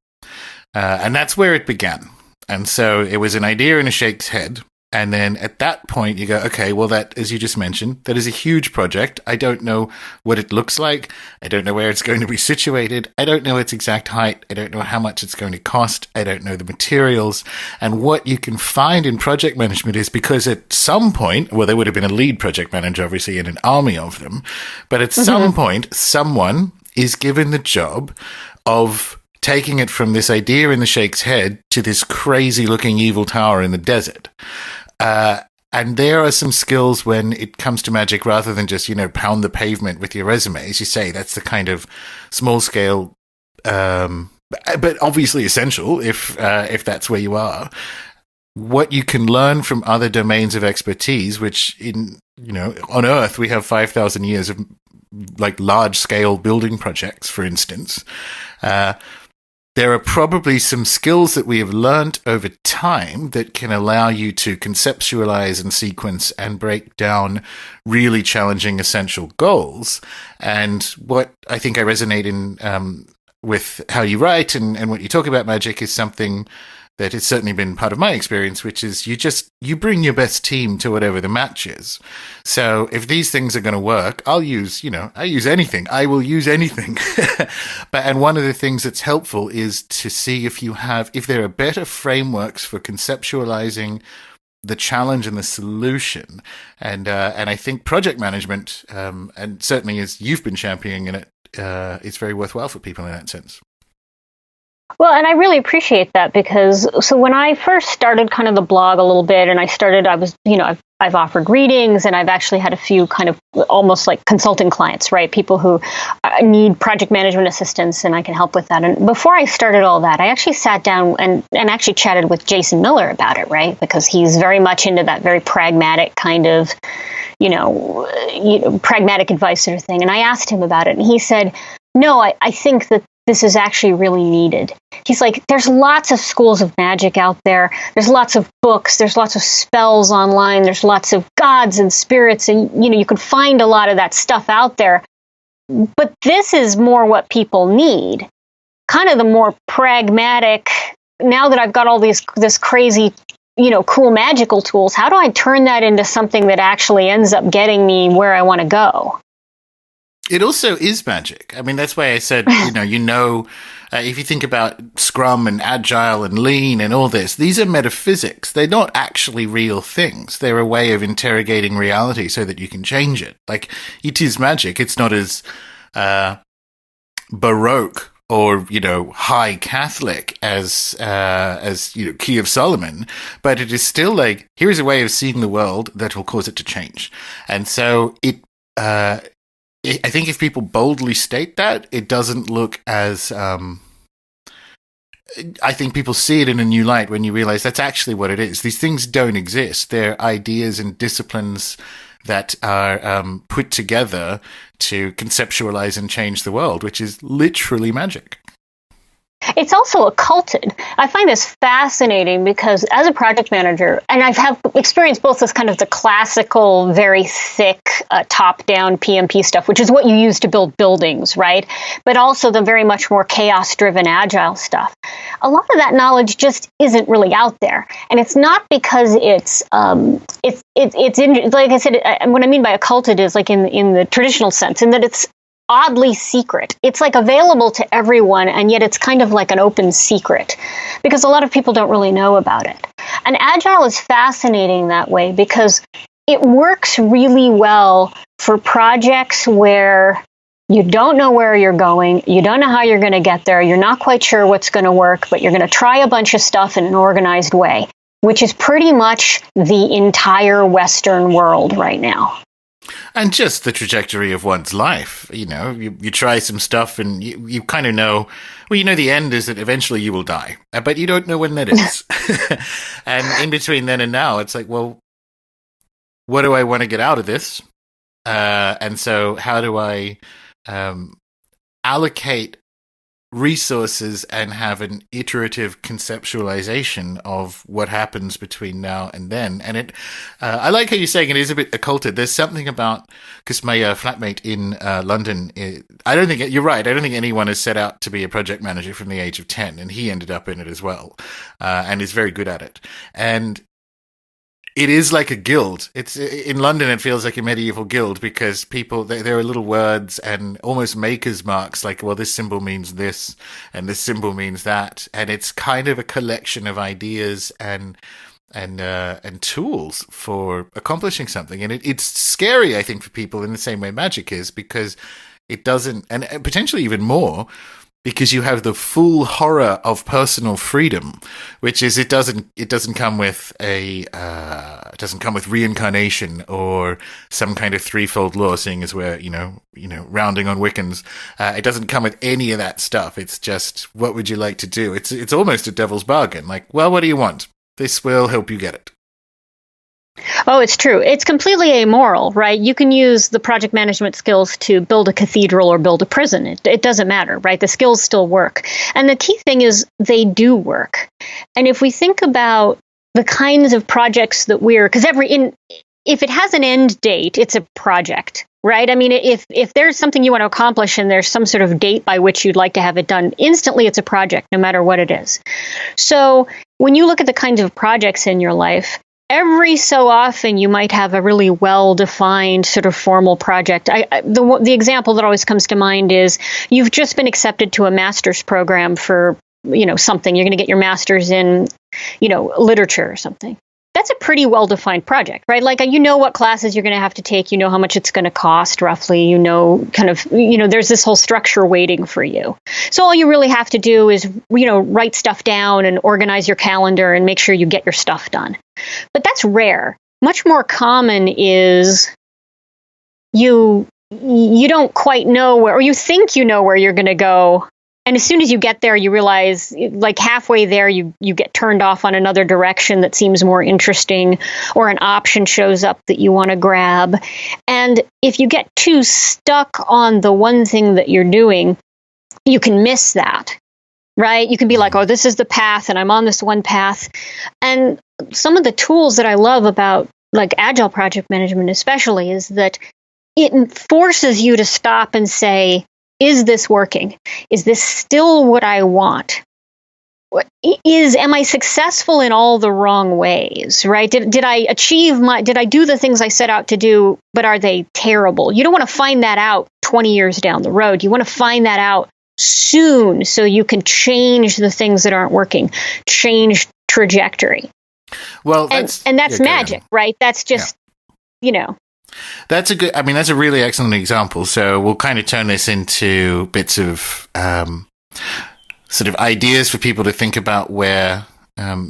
And that's where it began. And so it was an idea in a sheikh's head. And then at that point, you go, okay, well, that, as you just mentioned, that is a huge project. I don't know what it looks like. I don't know where it's going to be situated. I don't know its exact height. I don't know how much it's going to cost. I don't know the materials. And what you can find in project management is, because at some point, well, there would have been a lead project manager, obviously, and an army of them. But at some point, someone is given the job of taking it from this idea in the sheikh's head to this crazy-looking evil tower in the desert. And there are some skills when it comes to magic, rather than just, pound the pavement with your resume. As you say, that's the kind of small-scale, but obviously essential if that's where you are. What you can learn from other domains of expertise, which on Earth, we have 5,000 years of large-scale building projects, for instance. There are probably some skills that we have learned over time that can allow you to conceptualize and sequence and break down really challenging essential goals. And what I think I resonate in with how you write and what you talk about magic is something that has certainly been part of my experience, which is you bring your best team to whatever the match is. So if these things are going to work, I use anything. I will use anything. And one of the things that's helpful is to see if there are better frameworks for conceptualizing the challenge and the solution. And I think project management, and certainly as you've been championing in it, it's very worthwhile for people in that sense. Well, and I really appreciate that, because so when I first started kind of the blog a little bit, and I've offered readings, and I've actually had a few kind of almost like consulting clients, right? People who need project management assistance, and I can help with that. And before I started all that, I actually sat down and actually chatted with Jason Miller about it, right? Because he's very much into that very pragmatic kind of, pragmatic advice sort of thing. And I asked him about it, and he said, no, I think that this is actually really needed. He's like, there's lots of schools of magic out there. There's lots of books. There's lots of spells online. There's lots of gods and spirits. And, you can find a lot of that stuff out there. But this is more what people need. Kind of the more pragmatic, now that I've got all this crazy, cool magical tools, how do I turn that into something that actually ends up getting me where I want to go? It also is magic. I mean, that's why I said, if you think about Scrum and Agile and Lean and all this, these are metaphysics. They're not actually real things. They're a way of interrogating reality so that you can change it. Like, it is magic. It's not as Baroque or, high Catholic as Key of Solomon, but it is still like, here's a way of seeing the world that will cause it to change. And so I think if people boldly state that, it doesn't look as, I think people see it in a new light when you realize that's actually what it is. These things don't exist. They're ideas and disciplines that are put together to conceptualize and change the world, which is literally magic. It's also occulted. I find this fascinating because as a project manager, and I've have experienced both this kind of the classical, very thick, top-down PMP stuff, which is what you use to build buildings, right? But also the very much more chaos-driven agile stuff. A lot of that knowledge just isn't really out there, and it's not because it's like I said. What I mean by occulted is like in the traditional sense, in that it's oddly secret. It's like available to everyone, and yet it's kind of like an open secret because a lot of people don't really know about it. And Agile is fascinating that way because it works really well for projects where you don't know where you're going, you don't know how you're going to get there, you're not quite sure what's going to work, but you're going to try a bunch of stuff in an organized way, which is pretty much the entire Western world right now. And just the trajectory of one's life. You try some stuff and you kind of know, the end is that eventually you will die, but you don't know when that is. And in between then and now, it's like, well, what do I want to get out of this? And so how do I allocate resources and have an iterative conceptualization of what happens between now and then? And I like how you're saying it is a bit occulted. There's something about, because my flatmate in London, I don't think, you're right, I don't think anyone has set out to be a project manager from the age of 10, and he ended up in it as well, and is very good at it. And it is like a guild. It's in London. It feels like a medieval guild because people, there are little words and almost maker's marks like, well, this symbol means this and this symbol means that. And it's kind of a collection of ideas and tools for accomplishing something. And it's scary, I think, for people in the same way magic is, because it doesn't, and potentially even more, because you have the full horror of personal freedom, which is it doesn't come with reincarnation or some kind of threefold law, seeing as we're rounding on Wiccans. It doesn't come with any of that stuff. It's just, what would you like to do? It's almost a devil's bargain. Like, well, what do you want? This will help you get it. Oh, it's true. It's completely amoral, right? You can use the project management skills to build a cathedral or build a prison. It doesn't matter, right? The skills still work. And the key thing is they do work. And if we think about the kinds of projects that because if it has an end date, it's a project, right? I mean, if there's something you want to accomplish and there's some sort of date by which you'd like to have it done, instantly it's a project, no matter what it is. So when you look at the kinds of projects in your life, every so often, you might have a really well-defined sort of formal project. The example that always comes to mind is you've just been accepted to a master's program for, something. You're going to get your master's in, literature or something. That's a pretty well-defined project, right? Like, what classes you're going to have to take, how much it's going to cost roughly, there's this whole structure waiting for you. So all you really have to do is, write stuff down and organize your calendar and make sure you get your stuff done. But that's rare. Much more common is you don't quite know where, or you think you know where you're going to go. And as soon as you get there, you realize, like halfway there, you get turned off on another direction that seems more interesting, or an option shows up that you want to grab. And if you get too stuck on the one thing that you're doing, you can miss that, right? You can be like, oh, this is the path, and I'm on this one path. And some of the tools that I love about like Agile project management especially is that it forces you to stop and say, is this working? Is this still what I want? Am I successful in all the wrong ways, right? Did I do the things I set out to do, but are they terrible? You don't want to find that out 20 years down the road. You want to find that out soon so you can change the things that aren't working, change trajectory. Well, that's magic, right? That's just, That's a really excellent example. So we'll kind of turn this into bits of sort of ideas for people to think about where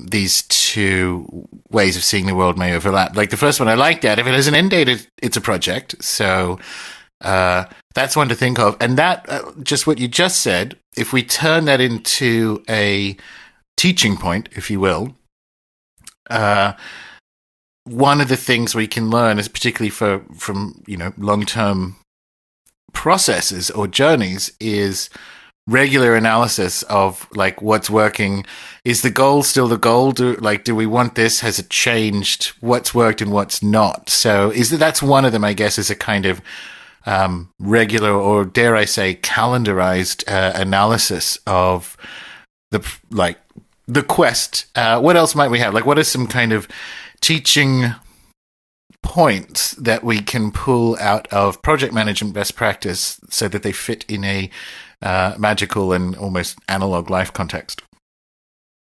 these two ways of seeing the world may overlap. Like the first one, I like that. If it has an end date, it's a project. So that's one to think of. And that, just what you just said, if we turn that into a teaching point, if you will, one of the things we can learn is particularly from long-term processes or journeys is regular analysis of like what's working. Is the goal still the goal? Do we want this? Has it changed? What's worked and what's not? So that's one of them, I guess, is a kind of regular, or dare I say calendarized analysis of the quest. What else might we have? Like, what are some kind of teaching points that we can pull out of project management best practice so that they fit in a magical and almost analog life context?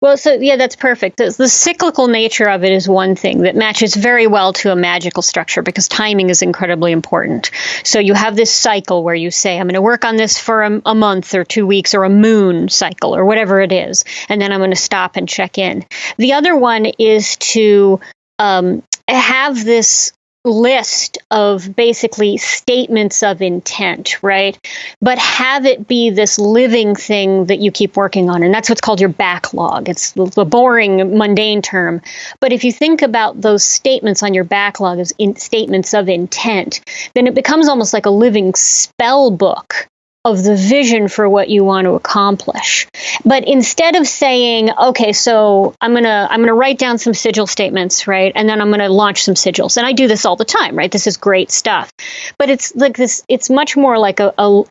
Well, so yeah, that's perfect. The cyclical nature of it is one thing that matches very well to a magical structure because timing is incredibly important. So you have this cycle where you say, I'm going to work on this for a month or 2 weeks or a moon cycle or whatever it is, and then I'm going to stop and check in. The other one is to have this list of basically statements of intent, right? But have it be this living thing that you keep working on. And that's what's called your backlog. It's the boring, mundane term. But if you think about those statements on your backlog as statements of intent, then it becomes almost like a living spell book of the vision for what you want to accomplish. But instead of saying, okay, so I'm gonna write down some sigil statements, right? And then I'm gonna launch some sigils. And I do this all the time, right? This is great stuff. But it's like this, it's much more like a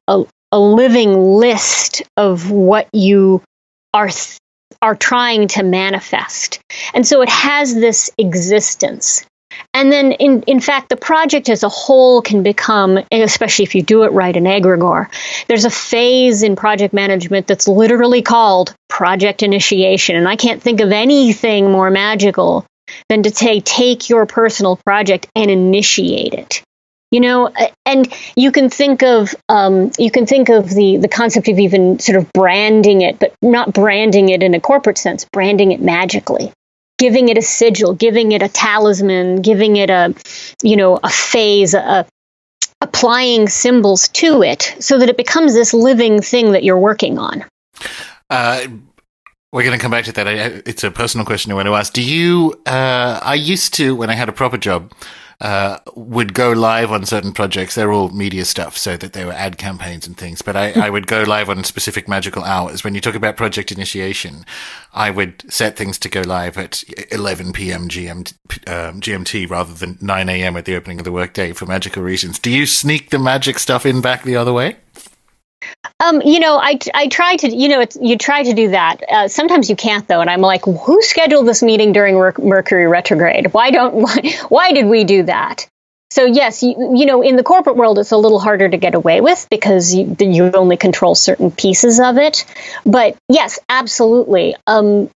living list of what you are trying to manifest. And so it has this existence. And then, in fact, the project as a whole can become, especially if you do it right, an egregore. There's a phase in project management that's literally called project initiation. And I can't think of anything more magical than to take your personal project and initiate it. And you can think of the concept of even sort of branding it, but not branding it in a corporate sense, branding it magically. Giving it a sigil, giving it a talisman, giving it a phase, applying symbols to it so that it becomes this living thing that you're working on. We're going to come back to that. It's a personal question I want to ask. Do you, I used to, when I had a proper job, would go live on certain projects. They're all media stuff, so that they were ad campaigns and things. But I would go live on specific magical hours. When you talk about project initiation, I would set things to go live at 11 p.m. GMT rather than 9 a.m. at the opening of the workday for magical reasons. Do you sneak the magic stuff in back the other way? I try to, you try to do that. Sometimes you can't though. And I'm like, who scheduled this meeting during Mercury retrograde? Why did we do that? So yes, in the corporate world, it's a little harder to get away with because you only control certain pieces of it. But yes, absolutely. Tying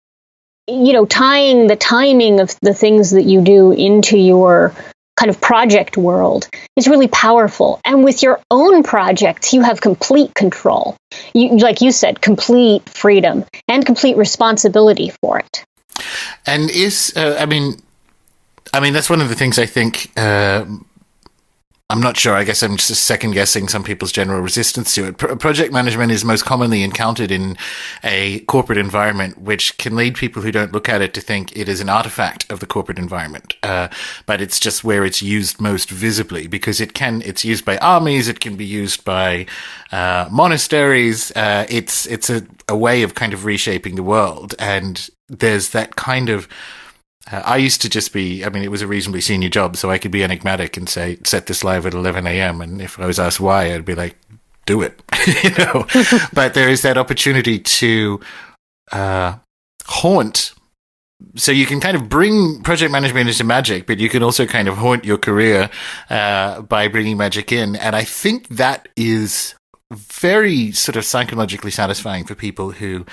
the timing of the things that you do into your kind of project world is really powerful. And with your own projects, you have complete control. Like you said, complete freedom and complete responsibility for it. And I mean, that's one of the things I think, I'm not sure. I guess I'm just second guessing some people's general resistance to it. Project management is most commonly encountered in a corporate environment, which can lead people who don't look at it to think it is an artifact of the corporate environment. But it's just where it's used most visibly because it's used by armies. It can be used by monasteries. It's a way of kind of reshaping the world. And there's that kind of, I used to just be, it was a reasonably senior job, so I could be enigmatic and say, set this live at 11 a.m. And if I was asked why, I'd be like, do it, But there is that opportunity to haunt. So you can kind of bring project management into magic, but you can also kind of haunt your career by bringing magic in. And I think that is very sort of psychologically satisfying for people who,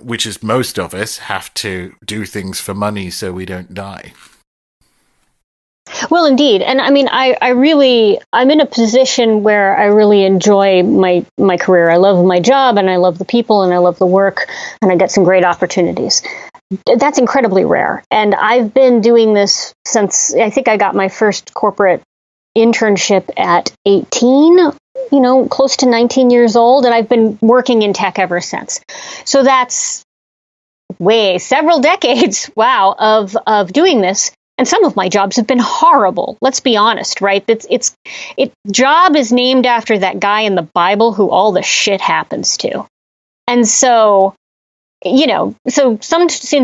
which is most of us, have to do things for money so we don't die. Well, indeed. And I mean, I'm in a position where I really enjoy my career. I love my job and I love the people and I love the work and I get some great opportunities. That's incredibly rare. And I've been doing this since I think I got my first corporate internship at 18, close to 19 years old. And I've been working in tech ever since. So that's several decades, wow, of doing this. And some of my jobs have been horrible. Let's be honest, right? Job is named after that guy in the Bible who all the shit happens to. And so, in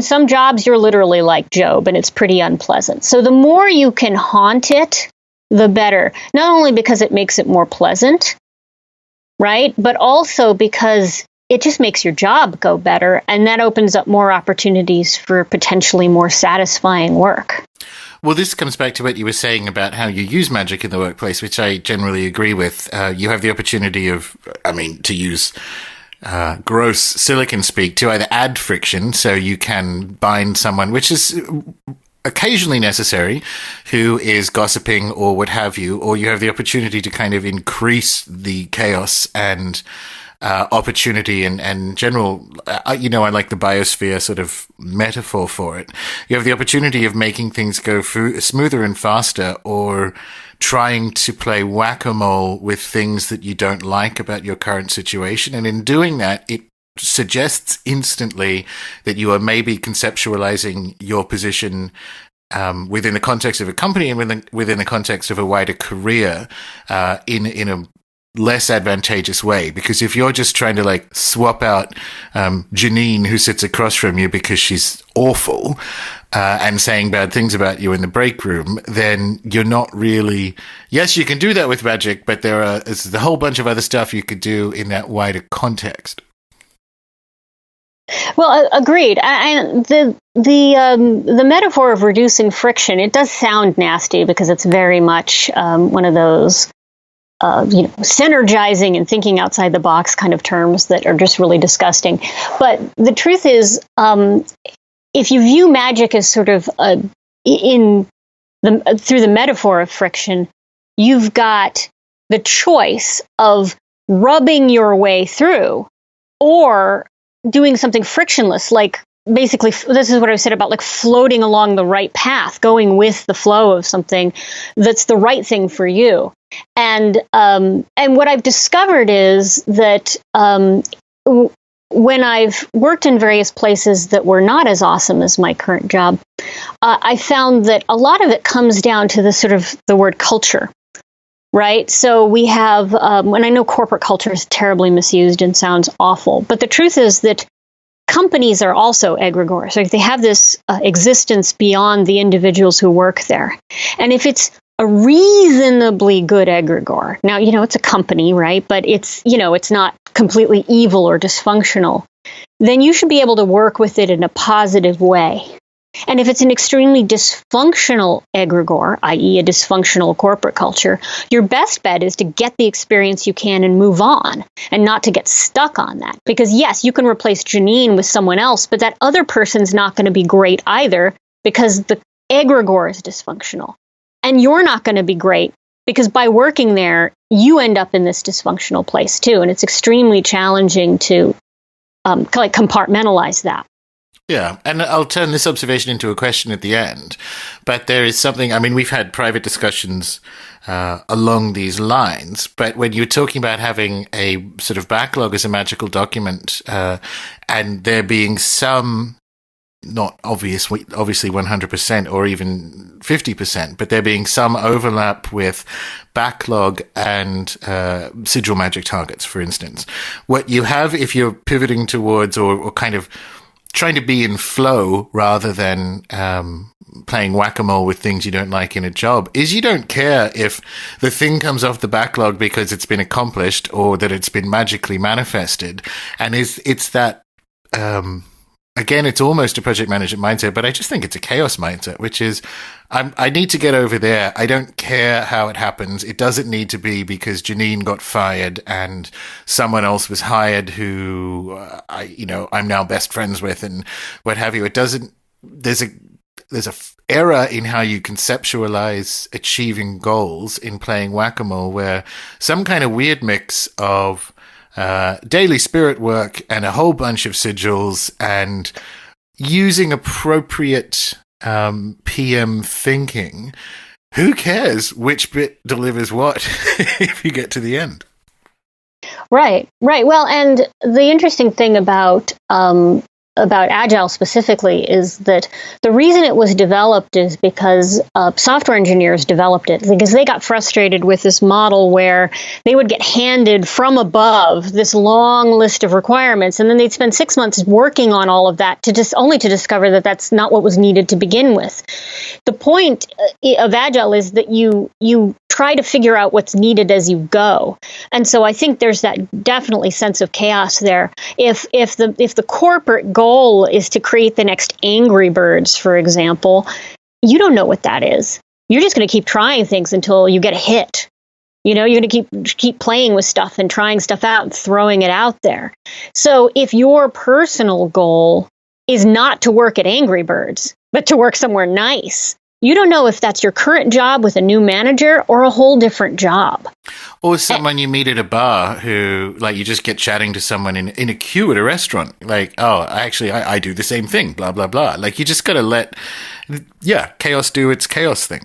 some jobs you're literally like Job and it's pretty unpleasant. So the more you can haunt it, the better. Not only because it makes it more pleasant, right? But also because it just makes your job go better. And that opens up more opportunities for potentially more satisfying work. Well, this comes back to what you were saying about how you use magic in the workplace, which I generally agree with. You have the opportunity to use gross silicon speak to either add friction, so you can bind someone, which is occasionally necessary, who is gossiping or what have you, or you have the opportunity to kind of increase the chaos and opportunity and general, I like the biosphere sort of metaphor for it. You have the opportunity of making things go smoother and faster, or trying to play whack-a-mole with things that you don't like about your current situation. And in doing that, it suggests instantly that you are maybe conceptualizing your position within the context of a company and within the context of a wider career in a less advantageous way. Because if you're just trying to swap out Janine, who sits across from you because she's awful, and saying bad things about you in the break room, then you're not really... Yes, you can do that with magic, but there's a whole bunch of other stuff you could do in that wider context. Well, agreed. And the metaphor of reducing friction, it does sound nasty because it's very much one of those synergizing and thinking outside the box kind of terms that are just really disgusting. But the truth is, if you view magic as sort of through the metaphor of friction, you've got the choice of rubbing your way through or doing something frictionless, like basically, this is what I said about floating along the right path, going with the flow of something that's the right thing for you. And what I've discovered is that when I've worked in various places that were not as awesome as my current job, I found that a lot of it comes down to the word culture. Right. So we have, and I know corporate culture is terribly misused and sounds awful, but the truth is that companies are also egregores. Like they have this existence beyond the individuals who work there. And if it's a reasonably good egregore, now, it's a company, right? But it's not completely evil or dysfunctional, then you should be able to work with it in a positive way. And if it's an extremely dysfunctional egregore, i.e. a dysfunctional corporate culture, your best bet is to get the experience you can and move on and not to get stuck on that. Because yes, you can replace Janine with someone else, but that other person's not going to be great either because the egregore is dysfunctional. And you're not going to be great because by working there, you end up in this dysfunctional place too. And it's extremely challenging to compartmentalize that. Yeah, and I'll turn this observation into a question at the end. But there is something, we've had private discussions along these lines, but when you're talking about having a sort of backlog as a magical document, and there being some, not obviously 100% or even 50%, but there being some overlap with backlog and sigil magic targets, for instance. What you have, if you're pivoting towards or kind of trying to be in flow rather than playing whack-a-mole with things you don't like in a job, is you don't care if the thing comes off the backlog because it's been accomplished or that it's been magically manifested. And it's that, again, it's almost a project management mindset, but I just think it's a chaos mindset, which is I need to get over there. I don't care how it happens. It doesn't need to be because Janine got fired and someone else was hired who I'm now best friends with and what have you. It doesn't. there's a error in how you conceptualize achieving goals in playing whack-a-mole, where some kind of weird mix of daily spirit work and a whole bunch of sigils and using appropriate PM thinking, who cares which bit delivers what if you get to the end? Right. Well, and the interesting thing about Agile specifically is that the reason it was developed is because software engineers developed it, because they got frustrated with this model where they would get handed from above this long list of requirements, and then they'd spend 6 months working on all of that only to discover that that's not what was needed to begin with. The point of Agile is that you try to figure out what's needed as you go. And so I think there's that definitely sense of chaos there. If the corporate goal is to create the next Angry Birds, for example, you don't know what that is. You're just going to keep trying things until you get a hit. You're going to keep playing with stuff and trying stuff out and throwing it out there. So if your personal goal is not to work at Angry Birds, but to work somewhere nice, you don't know if that's your current job with a new manager or a whole different job. Or someone you meet at a bar who, like, you just get chatting to someone in a queue at a restaurant. Like, oh, I do the same thing, blah, blah, blah. Like, you just got to let, chaos do its chaos thing.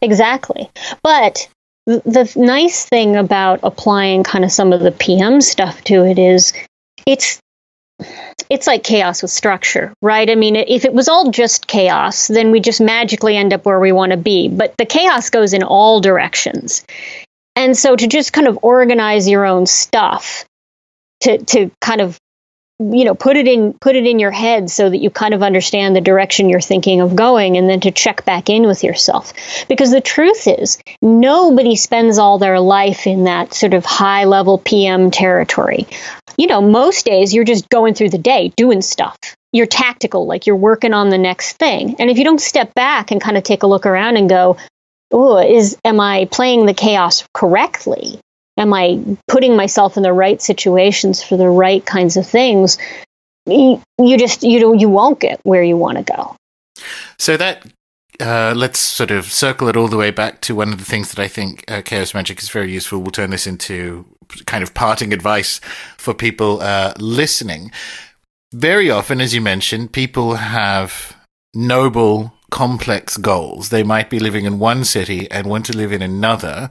Exactly. But the nice thing about applying kind of some of the PM stuff to it is it's like chaos with structure, right? I mean, if it was all just chaos, then we just magically end up where we want to be. But the chaos goes in all directions. And so to just kind of organize your own stuff, to kind of, put it in your head so that you kind of understand the direction you're thinking of going, and then to check back in with yourself. Because the truth is, nobody spends all their life in that sort of high level PM territory. Most days you're just going through the day doing stuff. You're tactical, like you're working on the next thing. And if you don't step back and kind of take a look around and go, am I playing the chaos correctly? Am I putting myself in the right situations for the right kinds of things? You won't get where you want to go. So that let's sort of circle it all the way back to one of the things that I think chaos magic is very useful. We'll turn this into kind of parting advice for people listening. Very often, as you mentioned, people have noble, complex goals. They might be living in one city and want to live in another,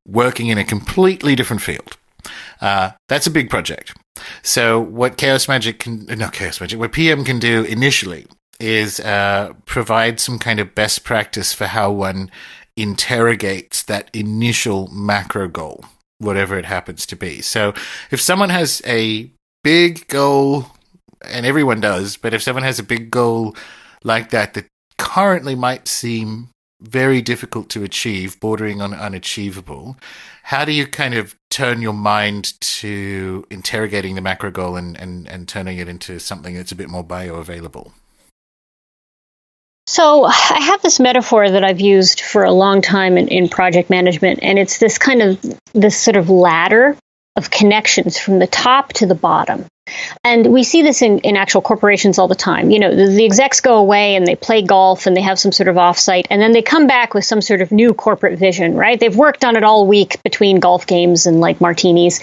working in a completely different field. That's a big project. So what what PM can do initially is provide some kind of best practice for how one interrogates that initial macro goal, whatever it happens to be. So if someone has a big goal, and everyone does, but if someone has a big goal like that currently might seem very difficult to achieve, bordering on unachievable, how do you kind of turn your mind to interrogating the macro goal and turning it into something that's a bit more bioavailable? So I have this metaphor that I've used for a long time in project management, and it's this sort of ladder of connections from the top to the bottom. And we see this in actual corporations all the time. The execs go away and they play golf and they have some sort of offsite, and then they come back with some sort of new corporate vision, right? They've worked on it all week between golf games and like martinis.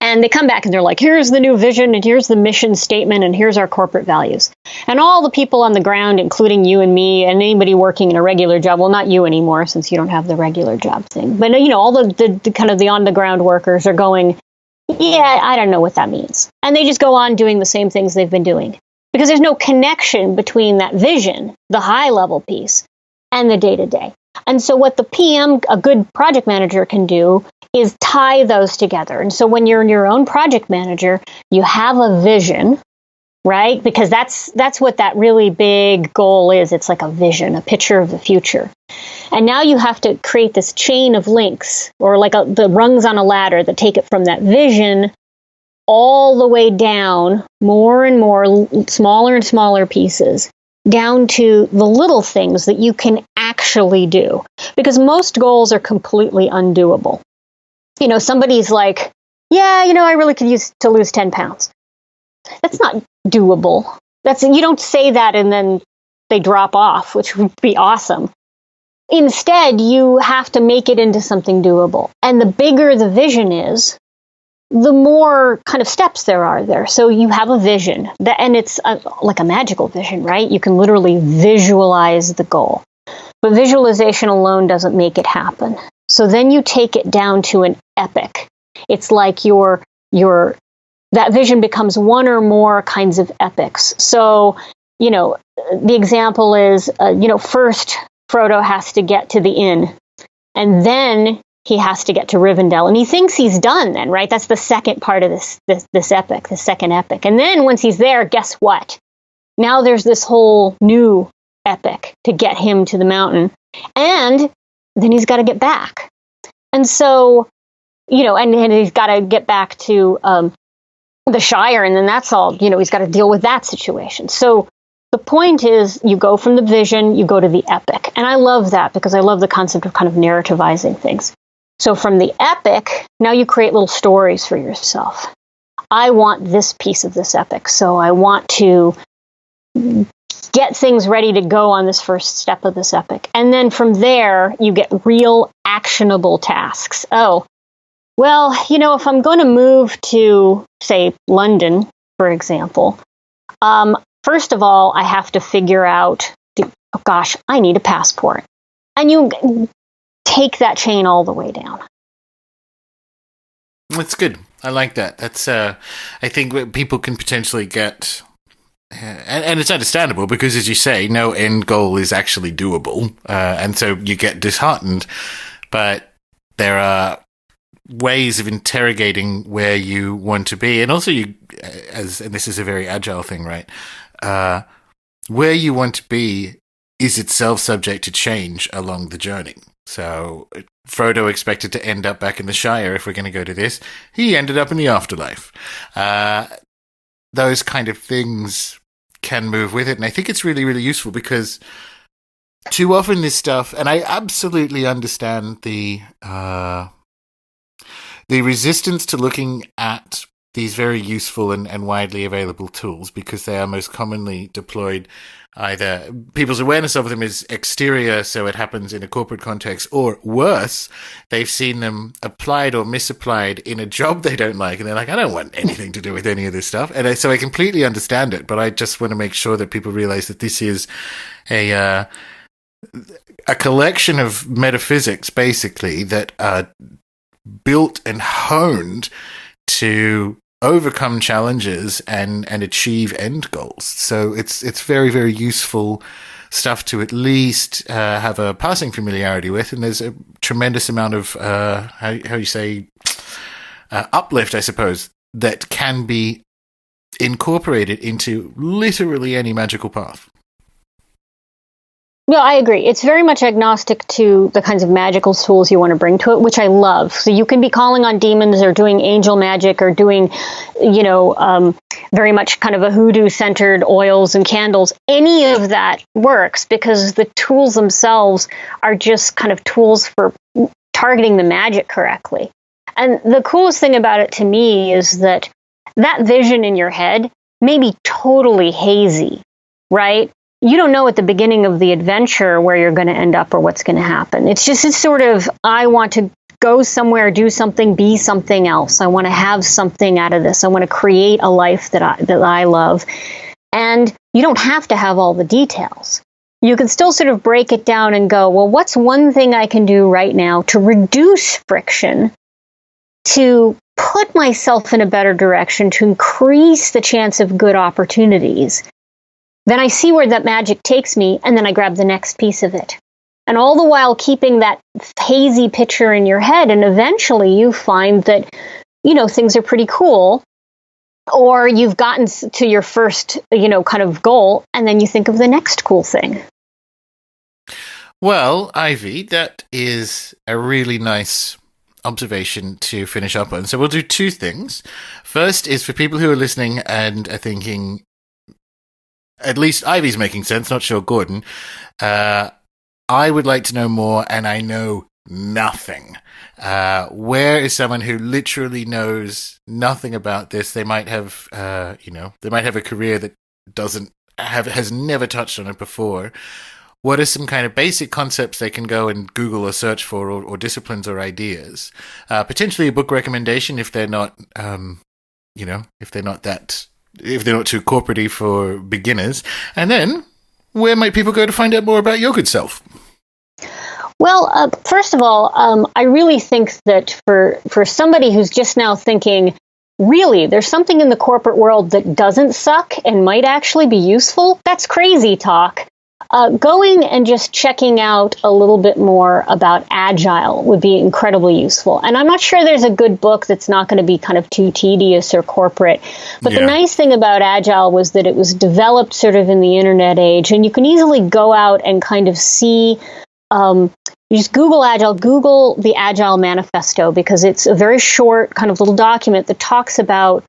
And they come back and they're like, here's the new vision and here's the mission statement and here's our corporate values. And all the people on the ground, including you and me and anybody working in a regular job, well, not you anymore since you don't have the regular job thing, but all the kind of the on the ground workers are going, yeah, I don't know what that means. And they just go on doing the same things they've been doing because there's no connection between that vision, the high level piece, and the day to day. And so what the PM, a good project manager, can do is tie those together. And so when you're your own project manager, you have a vision, right? Because that's what that really big goal is. It's like a vision, a picture of the future. And now you have to create this chain of links, or like the rungs on a ladder that take it from that vision all the way down, more and more, smaller and smaller pieces, down to the little things that you can actually do. Because most goals are completely undoable. Somebody's like, yeah, I really could use to lose 10 pounds. That's not doable. You don't say that and then they drop off, which would be awesome. Instead, you have to make it into something doable. And the bigger the vision is, the more kind of steps there are there. So you have a vision, and it's like a magical vision, right? You can literally visualize the goal. But visualization alone doesn't make it happen. So then you take it down to an epic. It's like that vision becomes one or more kinds of epics. So, the example is, first Frodo has to get to the inn, and then he has to get to Rivendell, and he thinks he's done then, right? That's the second part of this epic, the second epic. And then once he's there, guess what? Now there's this whole new epic to get him to the mountain, and then he's got to get back. And so, and he's got to get back to the Shire, and then that's all, he's got to deal with that situation. So the point is, you go from the vision, you go to the epic. And I love that because I love the concept of kind of narrativizing things. So from the epic, now you create little stories for yourself. I want this piece of this epic. So I want to get things ready to go on this first step of this epic. And then from there, you get real actionable tasks. Oh, well, if I'm going to move to, say, London, for example, first of all, I have to figure out, I need a passport. And you take that chain all the way down. That's good. I like that. That's, I think people can potentially get, and it's understandable because, as you say, no end goal is actually doable. And so you get disheartened. But there are ways of interrogating where you want to be. And also and this is a very agile thing, right? Where you want to be is itself subject to change along the journey. So Frodo expected to end up back in the Shire if we're going to go to this. He ended up in the afterlife. Those kind of things can move with it. And I think it's really, really useful because too often this stuff, and I absolutely understand the resistance to looking at these very useful and widely available tools because they are most commonly deployed. Either people's awareness of them is exterior, so it happens in a corporate context, or worse, they've seen them applied or misapplied in a job they don't like, and they're like, I don't want anything to do with any of this stuff. And so I completely understand it, but I just want to make sure that people realize that this is a collection of metaphysics, basically, that are built and honed to overcome challenges and achieve end goals. So it's very, very useful stuff to at least have a passing familiarity with. And there's a tremendous amount of, how you say, uplift, I suppose, that can be incorporated into literally any magical path. Yeah, I agree. It's very much agnostic to the kinds of magical tools you want to bring to it, which I love. So you can be calling on demons or doing angel magic or doing, very much kind of a hoodoo-centered oils and candles. Any of that works because the tools themselves are just kind of tools for targeting the magic correctly. And the coolest thing about it to me is that vision in your head may be totally hazy, right? You don't know at the beginning of the adventure where you're going to end up or what's going to happen. It's sort of, I want to go somewhere, do something, be something else. I want to have something out of this. I want to create a life that I love. And you don't have to have all the details. You can still sort of break it down and go, well, what's one thing I can do right now to reduce friction, to put myself in a better direction, to increase the chance of good opportunities? Then I see where that magic takes me, and then I grab the next piece of it. And all the while keeping that hazy picture in your head, and eventually you find that, things are pretty cool, or you've gotten to your first, kind of goal, and then you think of the next cool thing. Well, Ivy, that is a really nice observation to finish up on. So we'll do two things. First is for people who are listening and are thinking, at least Ivy's making sense, not sure Gordon. I would like to know more, and I know nothing. Where is someone who literally knows nothing about this? They might have, they might have a career that doesn't has never touched on it before, what are some kind of basic concepts they can go and Google or search for, or disciplines or ideas? Potentially a book recommendation if they're not, if they're not too corporate-y for beginners. And then, where might people go to find out more about your good self? Well, first of all, I really think that for somebody who's just now thinking, really, there's something in the corporate world that doesn't suck and might actually be useful, that's crazy talk. Going and just checking out a little bit more about Agile would be incredibly useful. And I'm not sure there's a good book that's not going to be kind of too tedious or corporate. But the nice thing about Agile was that it was developed sort of in the internet age. And you can easily go out and kind of see, you just Google Agile, Google the Agile Manifesto, because it's a very short kind of little document that talks about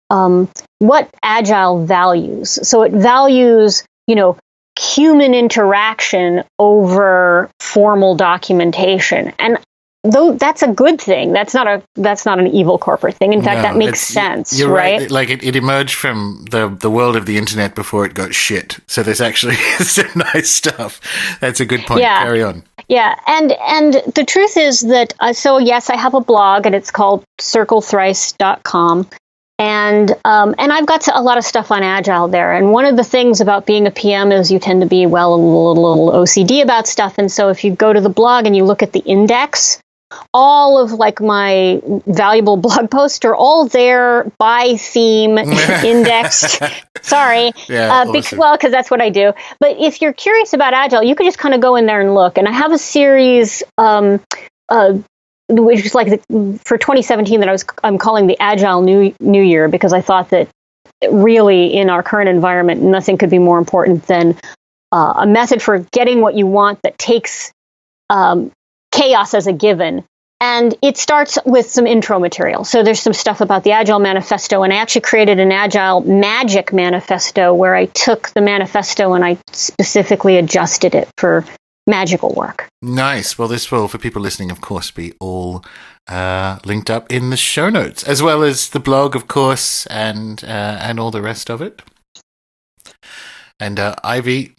what Agile values. So it values, human interaction over formal documentation. And though that's a good thing, that's not an evil corporate thing. In fact, that makes sense. You're right. Like it emerged from the world of the internet before it got shit. So there's actually some nice stuff. That's a good point. Yeah. Carry on. Yeah, and the truth is that so yes, I have a blog and it's called circlethrice.com. And I've got a lot of stuff on Agile there. And one of the things about being a PM is you tend to be, a little OCD about stuff. And so if you go to the blog and you look at the index, all of like my valuable blog posts are all there by theme, indexed. Sorry. Yeah, awesome. Because that's what I do. But if you're curious about Agile, you can just kind of go in there and look. And I have a series which is like for 2017 that I'm calling the Agile New Year, because I thought that really in our current environment, nothing could be more important than a method for getting what you want that takes chaos as a given. And it starts with some intro material. So there's some stuff about the Agile Manifesto, and I actually created an Agile Magic Manifesto where I took the manifesto and I specifically adjusted it for magical work. Nice. Well, this will, for people listening, of course, be all linked up in the show notes, as well as the blog, of course, and all the rest of it. And Ivy,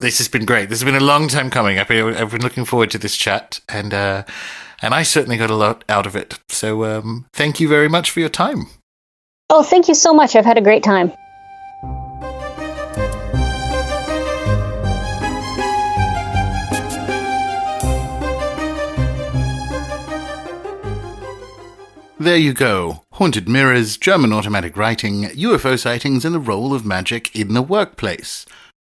this has been great. This has been a long time coming. I've been looking forward to this chat, and I certainly got a lot out of it. So thank you very much for your time. Oh, thank you so much. I've had a great time. There you go. Haunted mirrors, German automatic writing, UFO sightings, and the role of magic in the workplace.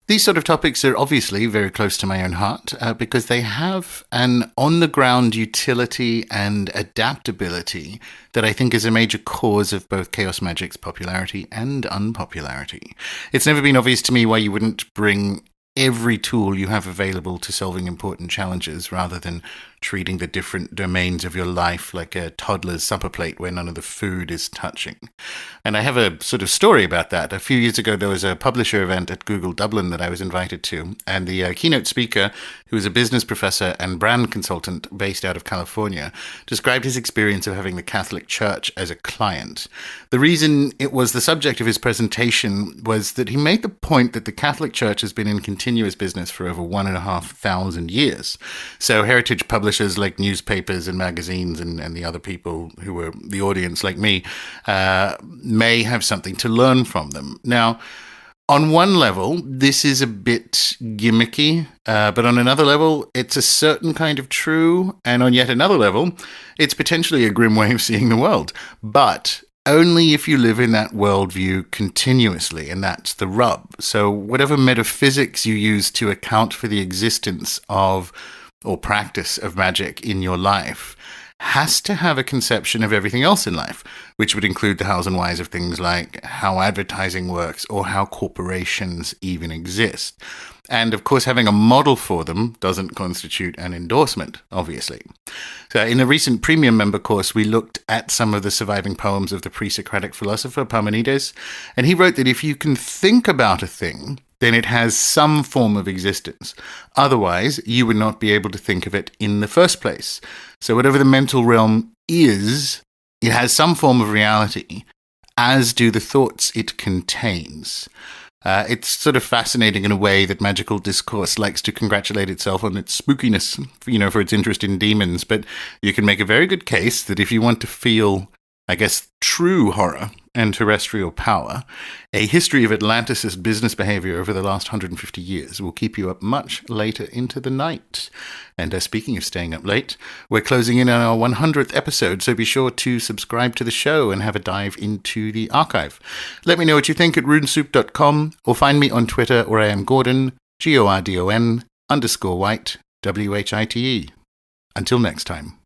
These sort of topics are obviously very close to my own heart because they have an on-the-ground utility and adaptability that I think is a major cause of both chaos magic's popularity and unpopularity. It's never been obvious to me why you wouldn't bring every tool you have available to solving important challenges rather than treating the different domains of your life like a toddler's supper plate where none of the food is touching. And I have a sort of story about that. A few years ago, there was a publisher event at Google Dublin that I was invited to, and the keynote speaker, who was a business professor and brand consultant based out of California, described his experience of having the Catholic Church as a client. The reason it was the subject of his presentation was that he made the point that the Catholic Church has been in continuous business for over 1,500 years. So heritage publishers like newspapers and magazines and the other people who were the audience like me may have something to learn from them. Now, on one level, this is a bit gimmicky, but on another level, it's a certain kind of true, and on yet another level, it's potentially a grim way of seeing the world. But only if you live in that worldview continuously, and that's the rub. So whatever metaphysics you use to account for the existence of or practice of magic in your life has to have a conception of everything else in life, which would include the hows and whys of things like how advertising works or how corporations even exist. And of course, having a model for them doesn't constitute an endorsement, obviously. So in a recent premium member course, we looked at some of the surviving poems of the pre-Socratic philosopher Parmenides, and he wrote that if you can think about a thing, then it has some form of existence. Otherwise, you would not be able to think of it in the first place. So whatever the mental realm is, it has some form of reality, as do the thoughts it contains. It's sort of fascinating in a way that magical discourse likes to congratulate itself on its spookiness, for its interest in demons. But you can make a very good case that if you want to feel, I guess, true horror and terrestrial power, a history of Atlantis' business behavior over the last 150 years will keep you up much later into the night. And speaking of staying up late, we're closing in on our 100th episode, so be sure to subscribe to the show and have a dive into the archive. Let me know what you think at runesoup.com, or find me on Twitter, where I am Gordon, Gordon_White, WHITE. Until next time.